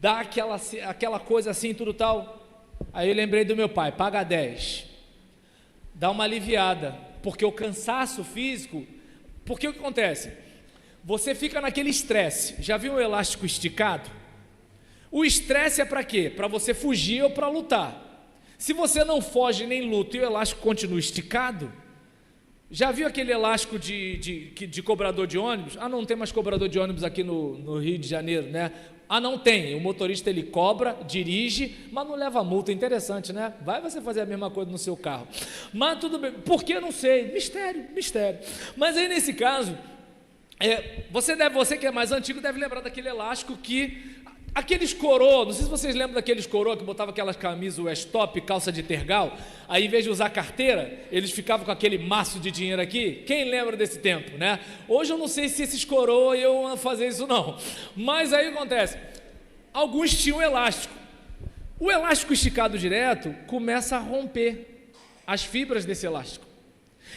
Dá aquela coisa assim, tudo tal. Aí eu lembrei do meu pai, paga 10. Dá uma aliviada, porque o cansaço físico, porque o que acontece? Você fica naquele estresse. Já viu um elástico esticado? O estresse é para quê? Para você fugir ou para lutar. Se você não foge nem luta e o elástico continua esticado, já viu aquele elástico de cobrador de ônibus? Ah, não tem mais cobrador de ônibus aqui no Rio de Janeiro, né? Ah, não tem. O motorista, ele cobra, dirige, mas não leva multa. Interessante, né? Vai você fazer a mesma coisa no seu carro. Mas tudo bem. Por que? Não sei. Mistério. Mas aí, nesse caso, você que é mais antigo deve lembrar daquele elástico que... Aqueles coroa, não sei se vocês lembram daqueles coroa que botavam aquelas camisas West Top, calça de tergal, aí em vez de usar carteira, eles ficavam com aquele maço de dinheiro aqui. Quem lembra desse tempo, né? Hoje eu não sei se esses coroa iam fazer isso não, mas aí acontece, alguns tinham elástico. O elástico esticado direto começa a romper as fibras desse elástico.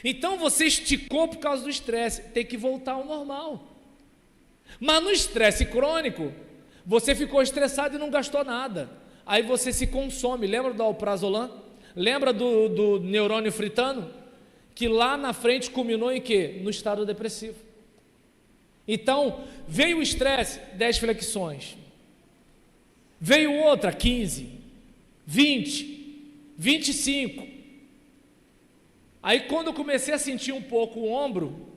Então você esticou por causa do estresse, tem que voltar ao normal. Mas no estresse crônico, você ficou estressado e não gastou nada. Aí você se consome. Lembra do alprazolam? Lembra do neurônio fritando? Que lá na frente culminou em quê? No estado depressivo. Então, veio o estresse, 10 flexões. Veio outra, 15, 20, 25. Aí quando eu comecei a sentir um pouco o ombro,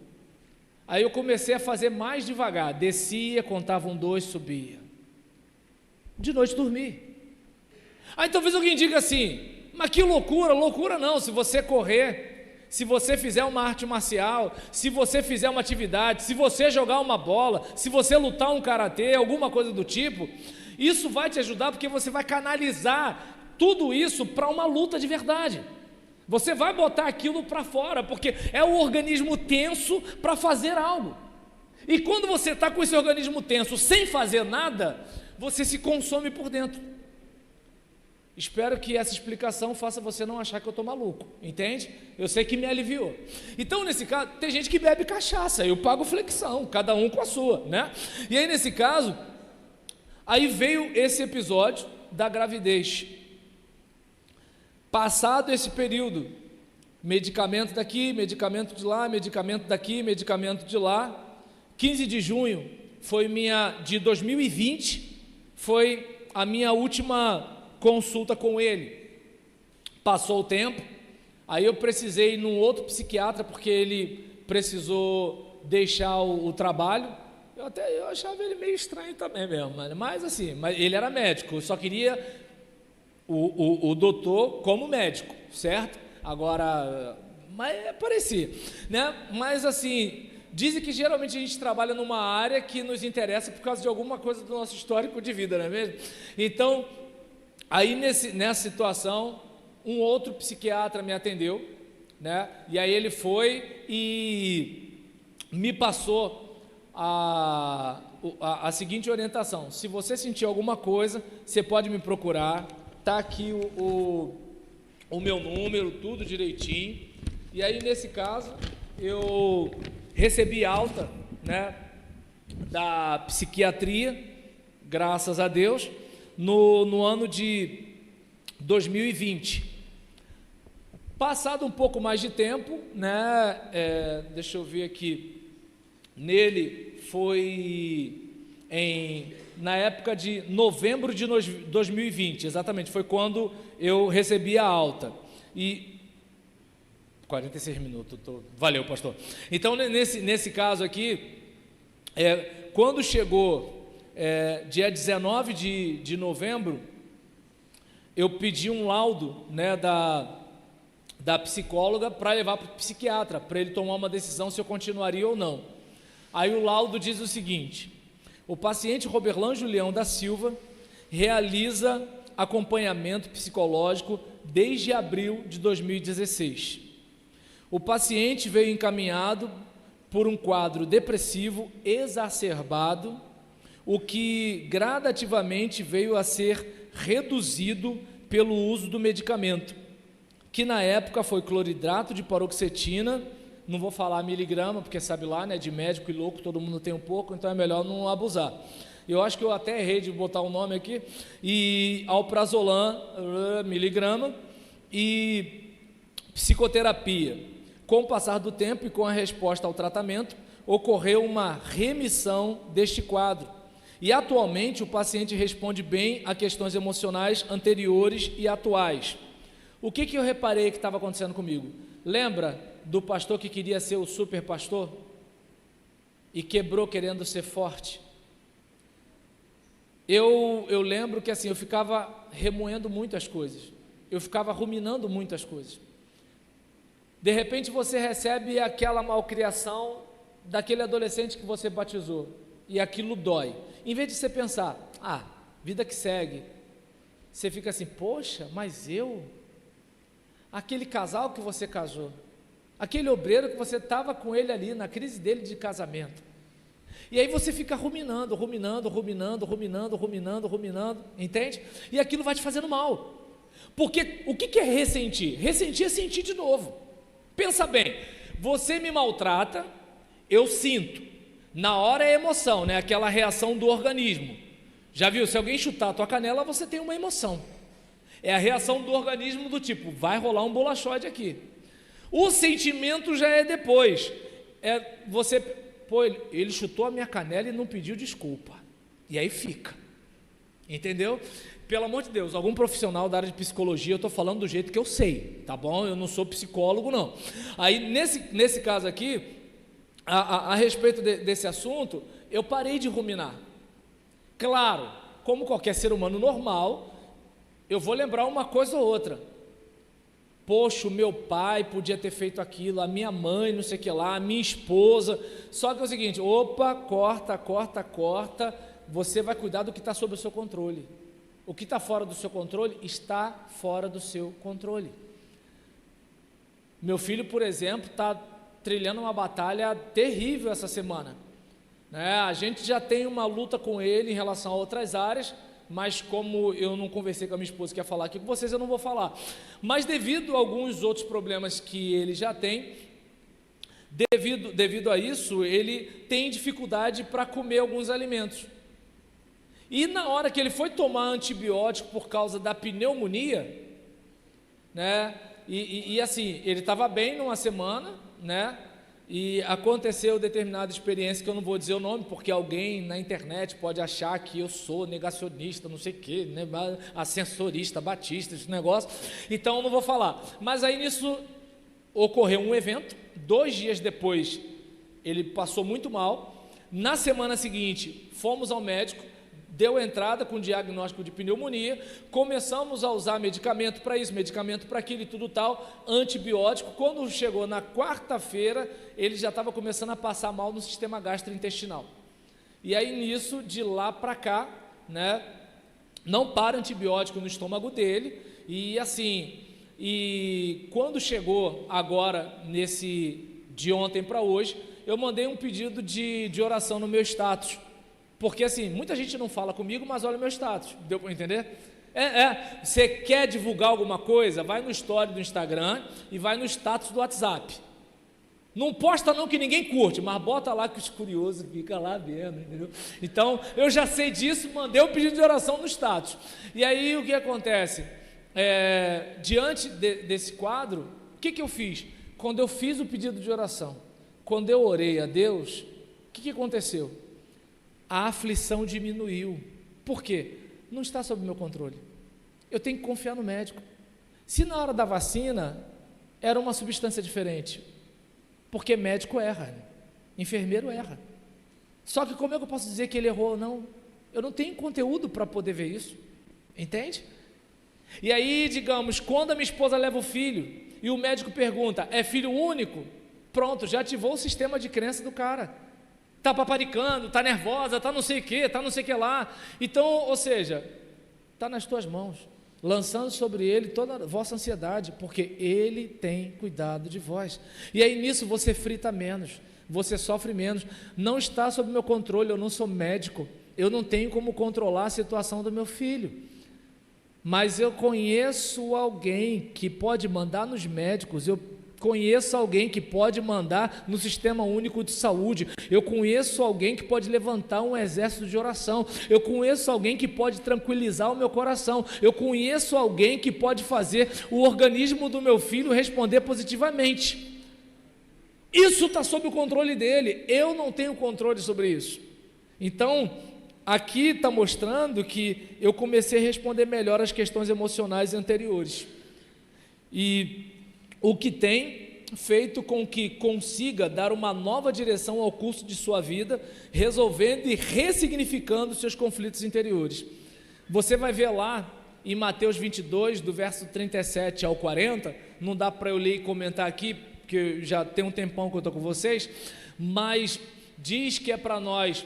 aí eu comecei a fazer mais devagar. Descia, contava 1, 2, subia. De noite dormi. Aí talvez alguém diga assim, mas que loucura não, se você correr, se você fizer uma arte marcial, se você fizer uma atividade, se você jogar uma bola, se você lutar um karatê, alguma coisa do tipo, isso vai te ajudar porque você vai canalizar tudo isso para uma luta de verdade. Você vai botar aquilo para fora, porque é o organismo tenso para fazer algo. E quando você está com esse organismo tenso sem fazer nada, você se consome por dentro. Espero que essa explicação faça você não achar que eu estou maluco, entende? Eu sei que me aliviou. Então, nesse caso, tem gente que bebe cachaça, eu pago flexão, cada um com a sua, né? E aí, nesse caso, aí veio esse episódio da gravidez. Passado esse período, medicamento daqui, medicamento de lá, medicamento daqui, medicamento de lá, 15 de junho de 2020, foi a minha última consulta com ele. Passou o tempo, aí eu precisei ir num outro psiquiatra, porque ele precisou deixar o trabalho. Eu achava ele meio estranho também mesmo, mas assim, ele era médico, eu só queria o doutor como médico, certo? Agora, mas parecia, né? Mas assim, Dizem que geralmente a gente trabalha numa área que nos interessa por causa de alguma coisa do nosso histórico de vida, não é mesmo? Então, aí nessa situação, um outro psiquiatra me atendeu, né? E aí ele foi e me passou a seguinte orientação: se você sentir alguma coisa, você pode me procurar, tá aqui o meu número, tudo direitinho. E aí nesse caso eu recebi alta, né, da psiquiatria, graças a Deus, no ano de 2020. Passado um pouco mais de tempo, né, deixa eu ver aqui, nele foi na época de novembro de 2020, exatamente, foi quando eu recebi a alta. E 46 minutos, valeu, pastor. Então, nesse caso aqui, quando chegou dia 19 de novembro, eu pedi um laudo, né, da psicóloga para levar para o psiquiatra, para ele tomar uma decisão se eu continuaria ou não. Aí o laudo diz o seguinte: o paciente Roberlan Julião da Silva realiza acompanhamento psicológico desde abril de 2016. O paciente veio encaminhado por um quadro depressivo exacerbado, o que gradativamente veio a ser reduzido pelo uso do medicamento, que na época foi cloridrato de paroxetina, não vou falar miligrama, porque sabe lá, né, de médico e louco, todo mundo tem um pouco, então é melhor não abusar. Eu acho que eu até errei de botar o nome aqui, e alprazolam, miligrama, e psicoterapia. Com o passar do tempo e com a resposta ao tratamento, ocorreu uma remissão deste quadro. E atualmente o paciente responde bem a questões emocionais anteriores e atuais. O que eu reparei que estava acontecendo comigo? Lembra do pastor que queria ser o super pastor e quebrou querendo ser forte? Eu lembro que assim, eu ficava remoendo muitas coisas, eu ficava ruminando muitas coisas. De repente você recebe aquela malcriação daquele adolescente que você batizou, e aquilo dói. Em vez de você pensar, vida que segue, você fica assim, poxa, mas aquele casal que você casou, aquele obreiro que você estava com ele ali, na crise dele de casamento, e aí você fica ruminando, entende? E aquilo vai te fazendo mal, porque o que é ressentir? Ressentir é sentir de novo. Pensa bem, você me maltrata, eu sinto, na hora é emoção, né? Aquela reação do organismo. Já viu, se alguém chutar a tua canela, você tem uma emoção, é a reação do organismo do tipo, vai rolar um bolachode aqui. O sentimento já é depois, ele chutou a minha canela e não pediu desculpa, e aí fica, entendeu? Pelo amor de Deus, algum profissional da área de psicologia, eu estou falando do jeito que eu sei, tá bom? Eu não sou psicólogo, não. Aí, nesse caso aqui, a respeito desse assunto, eu parei de ruminar. Claro, como qualquer ser humano normal, eu vou lembrar uma coisa ou outra. Poxa, o meu pai podia ter feito aquilo, a minha mãe, não sei o que lá, a minha esposa. Só que é o seguinte, corta, você vai cuidar do que está sob o seu controle. O que está fora do seu controle, está fora do seu controle. Meu filho, por exemplo, está trilhando uma batalha terrível essa semana, né? A gente já tem uma luta com ele em relação a outras áreas, mas como eu não conversei com a minha esposa que ia falar aqui com vocês, eu não vou falar. Mas devido a alguns outros problemas que ele já tem, devido a isso, ele tem dificuldade para comer alguns alimentos. E na hora que ele foi tomar antibiótico por causa da pneumonia, né? E assim, ele estava bem numa semana, né? E aconteceu determinada experiência que eu não vou dizer o nome, porque alguém na internet pode achar que eu sou negacionista, não sei o quê, né? Ascensorista, batista, esse negócio. Então eu não vou falar. Mas aí nisso ocorreu um evento, 2 dias depois ele passou muito mal. Na semana seguinte, fomos ao médico. deu entrada com diagnóstico de pneumonia, começamos a usar medicamento para isso, medicamento para aquilo e tudo tal, antibiótico. Quando chegou na quarta-feira, ele já estava começando a passar mal no sistema gastrointestinal. E aí nisso, de lá para cá, né, não para antibiótico no estômago dele, e assim, e quando chegou agora, de ontem para hoje, eu mandei um pedido de oração no meu status, porque assim, muita gente não fala comigo, mas olha o meu status, deu para entender? Você quer divulgar alguma coisa, vai no story do Instagram e vai no status do WhatsApp. Não posta não que ninguém curte, mas bota lá que os curiosos ficam lá vendo, entendeu? Então, eu já sei disso, mandei um pedido de oração no status. E aí, o que acontece? Diante desse quadro, o que eu fiz? Quando eu fiz o pedido de oração, quando eu orei a Deus, o que aconteceu? A aflição diminuiu. Por quê? Não está sob meu controle. Eu tenho que confiar no médico. Se na hora da vacina era uma substância diferente, porque médico erra, né? Enfermeiro erra. Só que como é que eu posso dizer que ele errou ou não? Eu não tenho conteúdo para poder ver isso, entende? E aí, digamos, quando a minha esposa leva o filho e o médico pergunta, é filho único? Pronto, já ativou o sistema de crença do cara. Está paparicando, está nervosa, está não sei o que, está não sei o que lá. Então, ou seja, está nas tuas mãos, lançando sobre ele toda a vossa ansiedade, porque ele tem cuidado de vós. E aí nisso você frita menos, você sofre menos. Não está sob meu controle, eu não sou médico, eu não tenho como controlar a situação do meu filho. Mas eu conheço alguém que pode mandar nos médicos, eu conheço alguém que pode mandar no Sistema Único de Saúde, eu conheço alguém que pode levantar um exército de oração, eu conheço alguém que pode tranquilizar o meu coração, eu conheço alguém que pode fazer o organismo do meu filho responder positivamente. Isso está sob o controle dele, eu não tenho controle sobre isso. Então, aqui está mostrando que eu comecei a responder melhor as questões emocionais anteriores, e o que tem feito com que consiga dar uma nova direção ao curso de sua vida, resolvendo e ressignificando seus conflitos interiores. Você vai ver lá em Mateus 22, do verso 37 ao 40, não dá para eu ler e comentar aqui, porque já tem um tempão que eu estou com vocês, mas diz que é para nós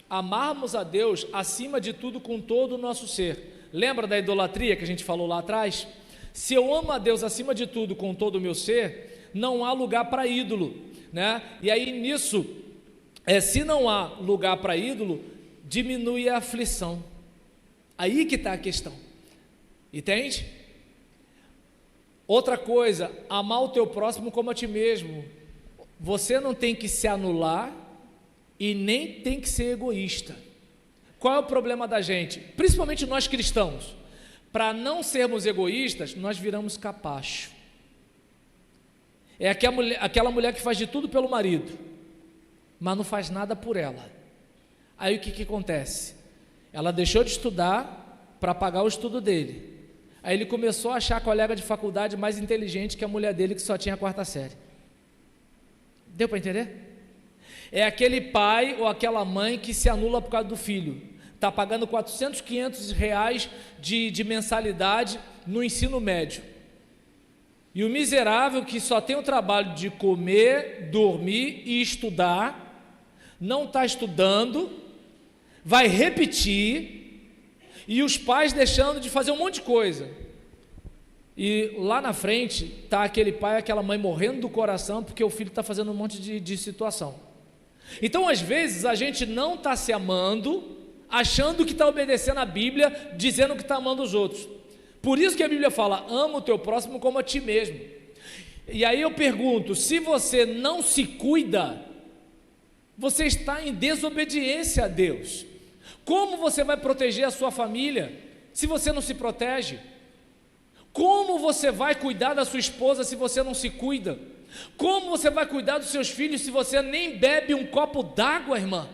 amarmos a Deus acima de tudo com todo o nosso ser. Lembra da idolatria que a gente falou lá atrás? Se eu amo a Deus acima de tudo com todo o meu ser, não há lugar para ídolo, né? E aí nisso, se não há lugar para ídolo, diminui a aflição. Aí que está a questão, entende? Outra coisa, amar o teu próximo como a ti mesmo. Você não tem que se anular e nem tem que ser egoísta. Qual é o problema da gente? Principalmente nós cristãos. Para não sermos egoístas, nós viramos capacho. É aquela mulher que faz de tudo pelo marido, mas não faz nada por ela. Aí o que acontece? Ela deixou de estudar para pagar o estudo dele. Aí ele começou a achar a colega de faculdade mais inteligente que a mulher dele, que só tinha a 4ª série. Deu para entender? É aquele pai ou aquela mãe que se anula por causa do filho. Está pagando 400, 500 reais de mensalidade no ensino médio. E o miserável que só tem o trabalho de comer, dormir e estudar, não está estudando, vai repetir, e os pais deixando de fazer um monte de coisa. E lá na frente está aquele pai, aquela mãe morrendo do coração porque o filho está fazendo um monte de situação. Então, às vezes, a gente não está se amando, achando que está obedecendo a Bíblia, dizendo que está amando os outros. Por isso que a Bíblia fala, ama o teu próximo como a ti mesmo. E aí eu pergunto, se você não se cuida, você está em desobediência a Deus. Como você vai proteger a sua família, se você não se protege? Como você vai cuidar da sua esposa, se você não se cuida? Como você vai cuidar dos seus filhos, se você nem bebe um copo d'água, irmã?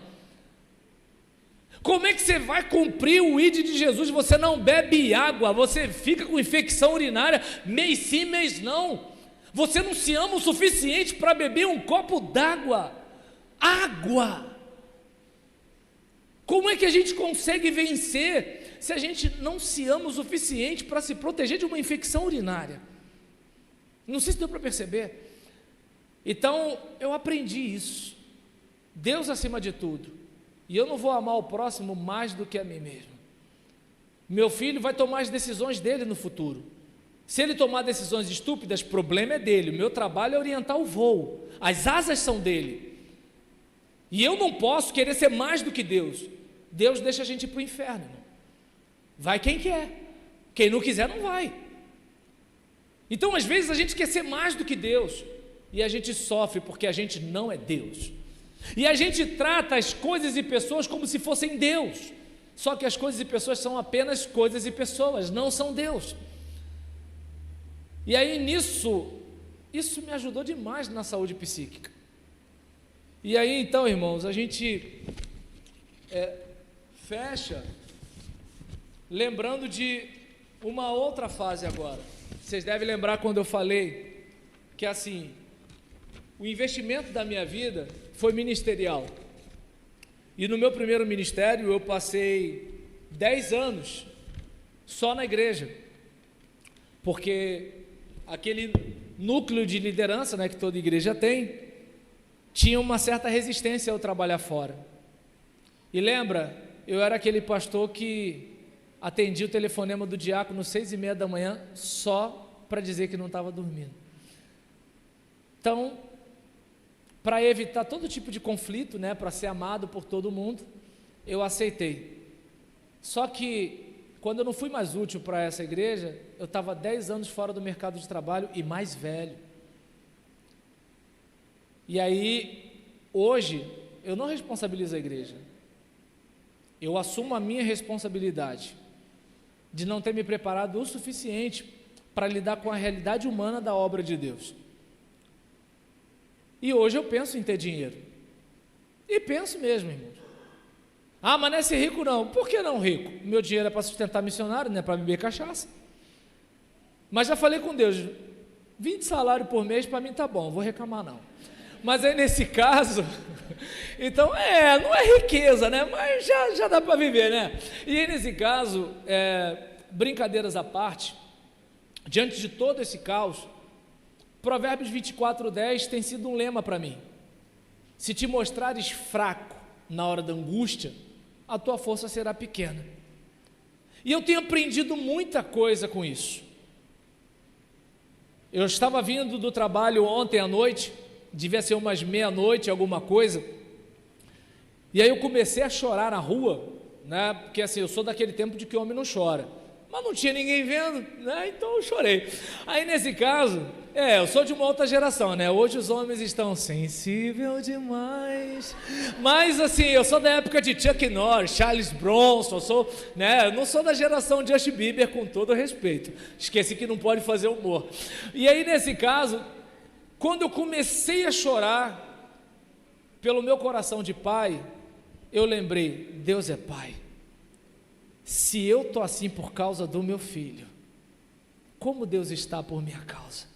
Como é que você vai cumprir o ID de Jesus se você não bebe água? Você fica com infecção urinária, mês sim, mês não. Você não se ama o suficiente para beber um copo d'água. Água! Como é que a gente consegue vencer se a gente não se ama o suficiente para se proteger de uma infecção urinária? Não sei se deu para perceber. Então, eu aprendi isso. Deus acima de tudo. E eu não vou amar o próximo mais do que a mim mesmo. Meu filho vai tomar as decisões dele no futuro. Se ele tomar decisões estúpidas, problema é dele. O meu trabalho é orientar o voo. As asas são dele. E eu não posso querer ser mais do que Deus. Deus deixa a gente ir para o inferno, irmão. Vai quem quer. Quem não quiser não vai. Então, às vezes, a gente quer ser mais do que Deus. E a gente sofre porque a gente não é Deus. E a gente trata as coisas e pessoas como se fossem Deus. Só que as coisas e pessoas são apenas coisas e pessoas, não são Deus. E aí nisso, isso me ajudou demais na saúde psíquica. E aí então, irmãos, a gente fecha lembrando de uma outra fase agora. Vocês devem lembrar quando eu falei que assim, o investimento da minha vida foi ministerial. E no meu primeiro ministério eu passei 10 anos só na igreja, porque aquele núcleo de liderança, né, que toda igreja tem, tinha uma certa resistência ao trabalhar fora. E lembra, eu era aquele pastor que atendia o telefonema do diácono às 6:30 da manhã só para dizer que não estava dormindo. Então, para evitar todo tipo de conflito, né, para ser amado por todo mundo, eu aceitei. Só que, quando eu não fui mais útil para essa igreja, eu estava 10 anos fora do mercado de trabalho e mais velho. E aí, hoje, eu não responsabilizo a igreja. Eu assumo a minha responsabilidade de não ter me preparado o suficiente para lidar com a realidade humana da obra de Deus. E hoje eu penso em ter dinheiro. E penso mesmo, irmãos. Ah, mas não é ser rico não. Por que não rico? Meu dinheiro é para sustentar missionário, não é para beber cachaça. Mas já falei com Deus, 20 salários por mês para mim tá bom, não vou reclamar não. Mas aí nesse caso, então não é riqueza, né? Mas já dá para viver, né? E aí nesse caso, brincadeiras à parte, diante de todo esse caos, Provérbios 24:10 tem sido um lema para mim. Se te mostrares fraco na hora da angústia, a tua força será pequena. E eu tenho aprendido muita coisa com isso. Eu estava vindo do trabalho ontem à noite, devia ser umas meia-noite, alguma coisa, e aí eu comecei a chorar na rua, né? Porque assim, eu sou daquele tempo de que homem não chora, mas não tinha ninguém vendo, né? Então eu chorei. Aí nesse caso, eu sou de uma outra geração, né? Hoje os homens estão sensível demais, mas assim, eu sou da época de Chuck Norris, Charles Bronson, eu não sou da geração de Justin Bieber, com todo respeito, esqueci que não pode fazer humor. E aí nesse caso, quando eu comecei a chorar, pelo meu coração de pai, eu lembrei, Deus é pai. Se eu estou assim por causa do meu filho, como Deus está por minha causa?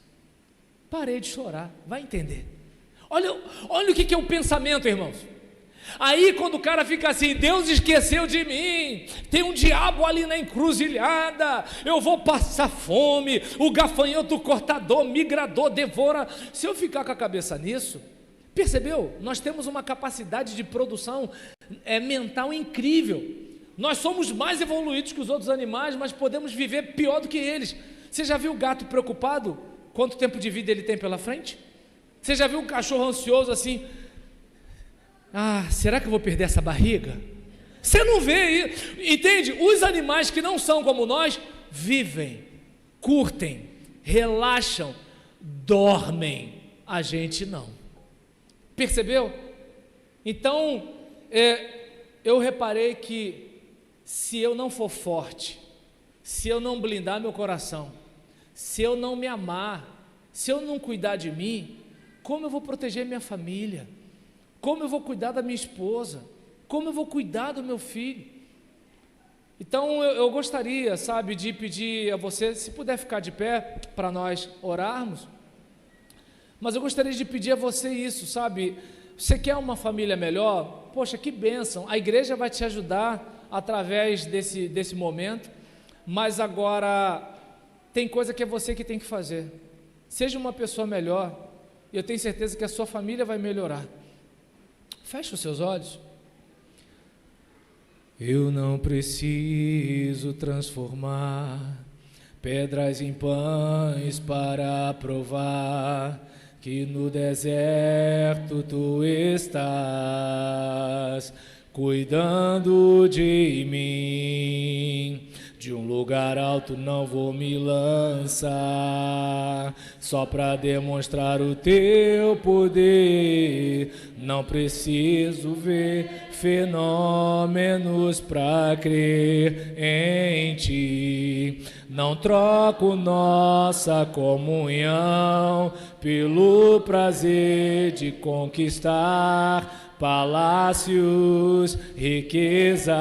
Parei de chorar, vai entender. Olha o que é o pensamento, irmãos. Aí quando o cara fica assim, Deus esqueceu de mim, tem um diabo ali na encruzilhada, eu vou passar fome, o gafanhoto cortador, migrador, devora. Se eu ficar com a cabeça nisso, percebeu? Nós temos uma capacidade de produção mental incrível. Nós somos mais evoluídos que os outros animais, mas podemos viver pior do que eles. Você já viu o gato preocupado? Quanto tempo de vida ele tem pela frente? Você já viu um cachorro ansioso assim? Ah, será que eu vou perder essa barriga? Você não vê, entende? Os animais que não são como nós, vivem, curtem, relaxam, dormem. A gente não. Percebeu? Então, eu reparei que se eu não for forte, se eu não blindar meu coração, se eu não me amar, se eu não cuidar de mim, como eu vou proteger minha família? Como eu vou cuidar da minha esposa? Como eu vou cuidar do meu filho? Então eu gostaria, sabe, de pedir a você, se puder ficar de pé para nós orarmos, mas eu gostaria de pedir a você isso, sabe, Você quer uma família melhor? Poxa, que bênção, a igreja vai te ajudar através desse momento, mas agora tem coisa que é você que tem que fazer. Seja uma pessoa melhor, e eu tenho certeza que a sua família vai melhorar. Feche os seus olhos. Eu não preciso transformar pedras em pães para provar que no deserto tu estás cuidando de mim. De um lugar alto não vou me lançar, só para demonstrar o teu poder. Não preciso ver fenômenos para crer em ti. Não troco nossa comunhão pelo prazer de conquistar palácios, riquezas.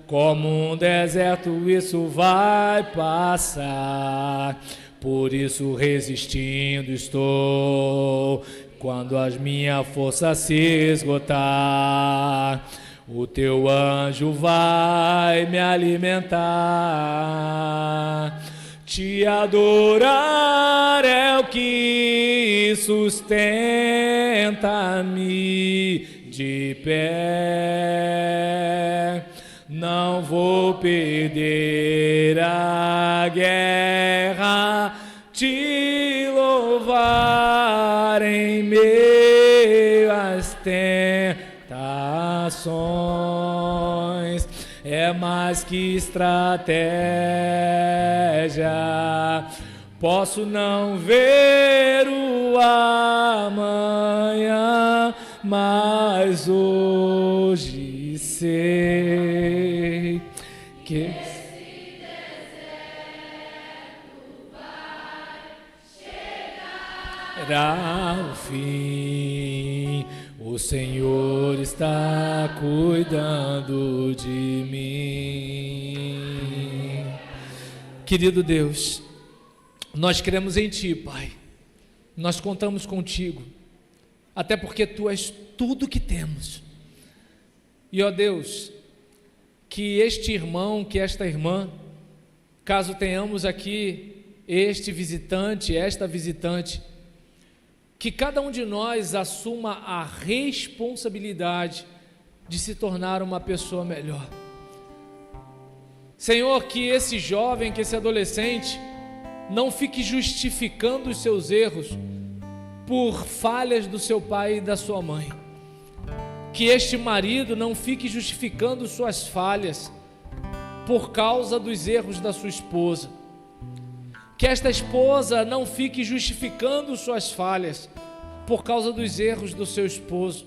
Como um deserto isso vai passar, por isso resistindo estou. Quando as minhas forças se esgotar, o teu anjo vai me alimentar. Te adorar é o que sustenta-me de pé. Não vou perder a guerra, te louvar em meio às tentações. É mais que estratégia. Posso não ver o amanhã, mas hoje sei que esse deserto vai chegar ao fim. O Senhor está cuidando de mim. Querido Deus, nós cremos em Ti, Pai. Nós contamos contigo, até porque Tu és tudo que temos. E, ó Deus, que este irmão, que esta irmã, caso tenhamos aqui este visitante, esta visitante, que cada um de nós assuma a responsabilidade de se tornar uma pessoa melhor. Senhor, que esse jovem, que esse adolescente não fique justificando os seus erros por falhas do seu pai e da sua mãe. Que este marido não fique justificando suas falhas por causa dos erros da sua esposa. Que esta esposa não fique justificando suas falhas por causa dos erros do seu esposo,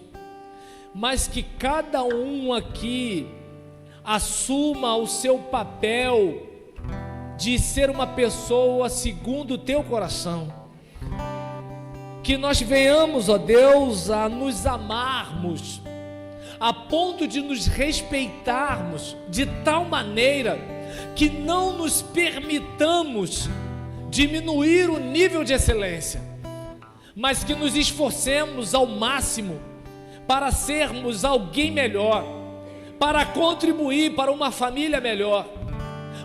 mas que cada um aqui assuma o seu papel de ser uma pessoa segundo o teu coração. Que nós venhamos, ó Deus, a nos amarmos, a ponto de nos respeitarmos de tal maneira que não nos permitamos diminuir o nível de excelência, mas que nos esforcemos ao máximo para sermos alguém melhor, para contribuir para uma família melhor,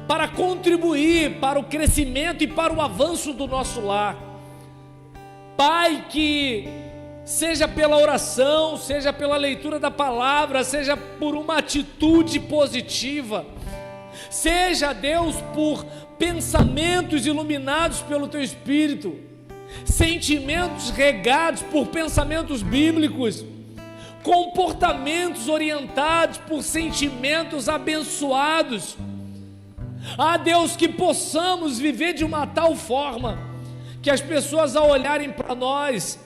para contribuir para o crescimento e para o avanço do nosso lar. Pai, que seja pela oração, seja pela leitura da palavra, seja por uma atitude positiva, seja, Deus, por pensamentos iluminados pelo Teu Espírito, sentimentos regados por pensamentos bíblicos, comportamentos orientados por sentimentos abençoados. Ah, Deus, que possamos viver de uma tal forma que as pessoas, ao olharem para nós,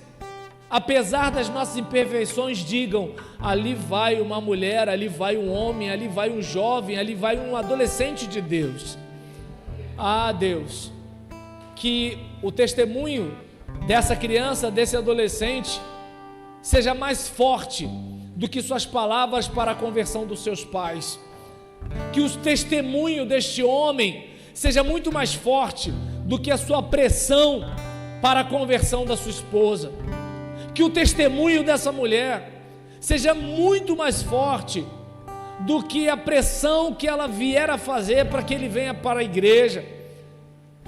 apesar das nossas imperfeições, digam: ali vai uma mulher, ali vai um homem, ali vai um jovem, ali vai um adolescente de Deus. Ah, Deus, que o testemunho dessa criança, desse adolescente, seja mais forte do que suas palavras para a conversão dos seus pais. Que o testemunho deste homem seja muito mais forte do que a sua pressão para a conversão da sua esposa. que o testemunho dessa mulher seja muito mais forte do que a pressão que ela vier a fazer para que ele venha para a igreja.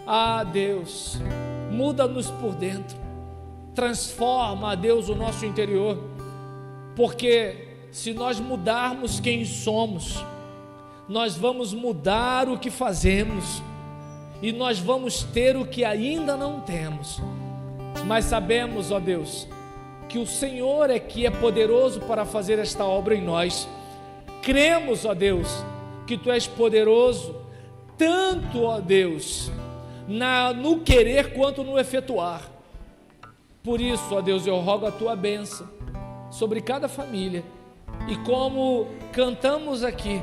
Ah, Deus, muda-nos por dentro, transforma, Deus, o nosso interior, porque se nós mudarmos quem somos, nós vamos mudar o que fazemos, e nós vamos ter o que ainda não temos, mas sabemos, ó Deus, que o Senhor é que é poderoso para fazer esta obra em nós. Cremos, ó Deus, que Tu és poderoso, tanto, ó Deus, no querer quanto no efetuar. Por isso, ó Deus, eu rogo a Tua bênção sobre cada família, e como cantamos aqui,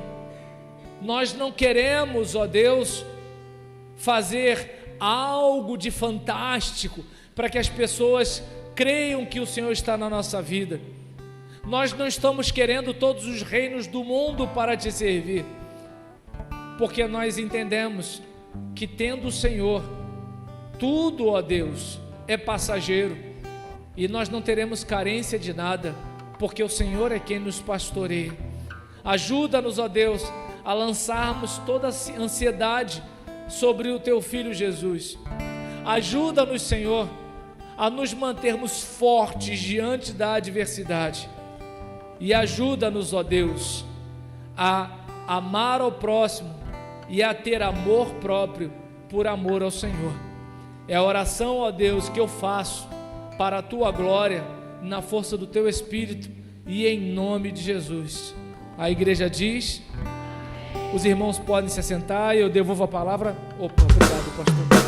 nós não queremos, ó Deus, fazer algo de fantástico para que as pessoas creiam que o Senhor está na nossa vida. Nós não estamos querendo todos os reinos do mundo para Te servir, porque nós entendemos que tendo o Senhor, tudo, ó Deus, é passageiro, e nós não teremos carência de nada, porque o Senhor é quem nos pastoreia. Ajuda-nos, ó Deus, a lançarmos toda a ansiedade sobre o Teu Filho Jesus. Ajuda-nos, Senhor, a nos mantermos fortes diante da adversidade, e ajuda-nos, ó Deus, a amar ao próximo e a ter amor próprio por amor ao Senhor. É a oração, ó Deus, que eu faço para a Tua glória, na força do Teu Espírito e em nome de Jesus. A igreja diz, os irmãos podem se assentar e eu devolvo a palavra. Opa, obrigado, pastor.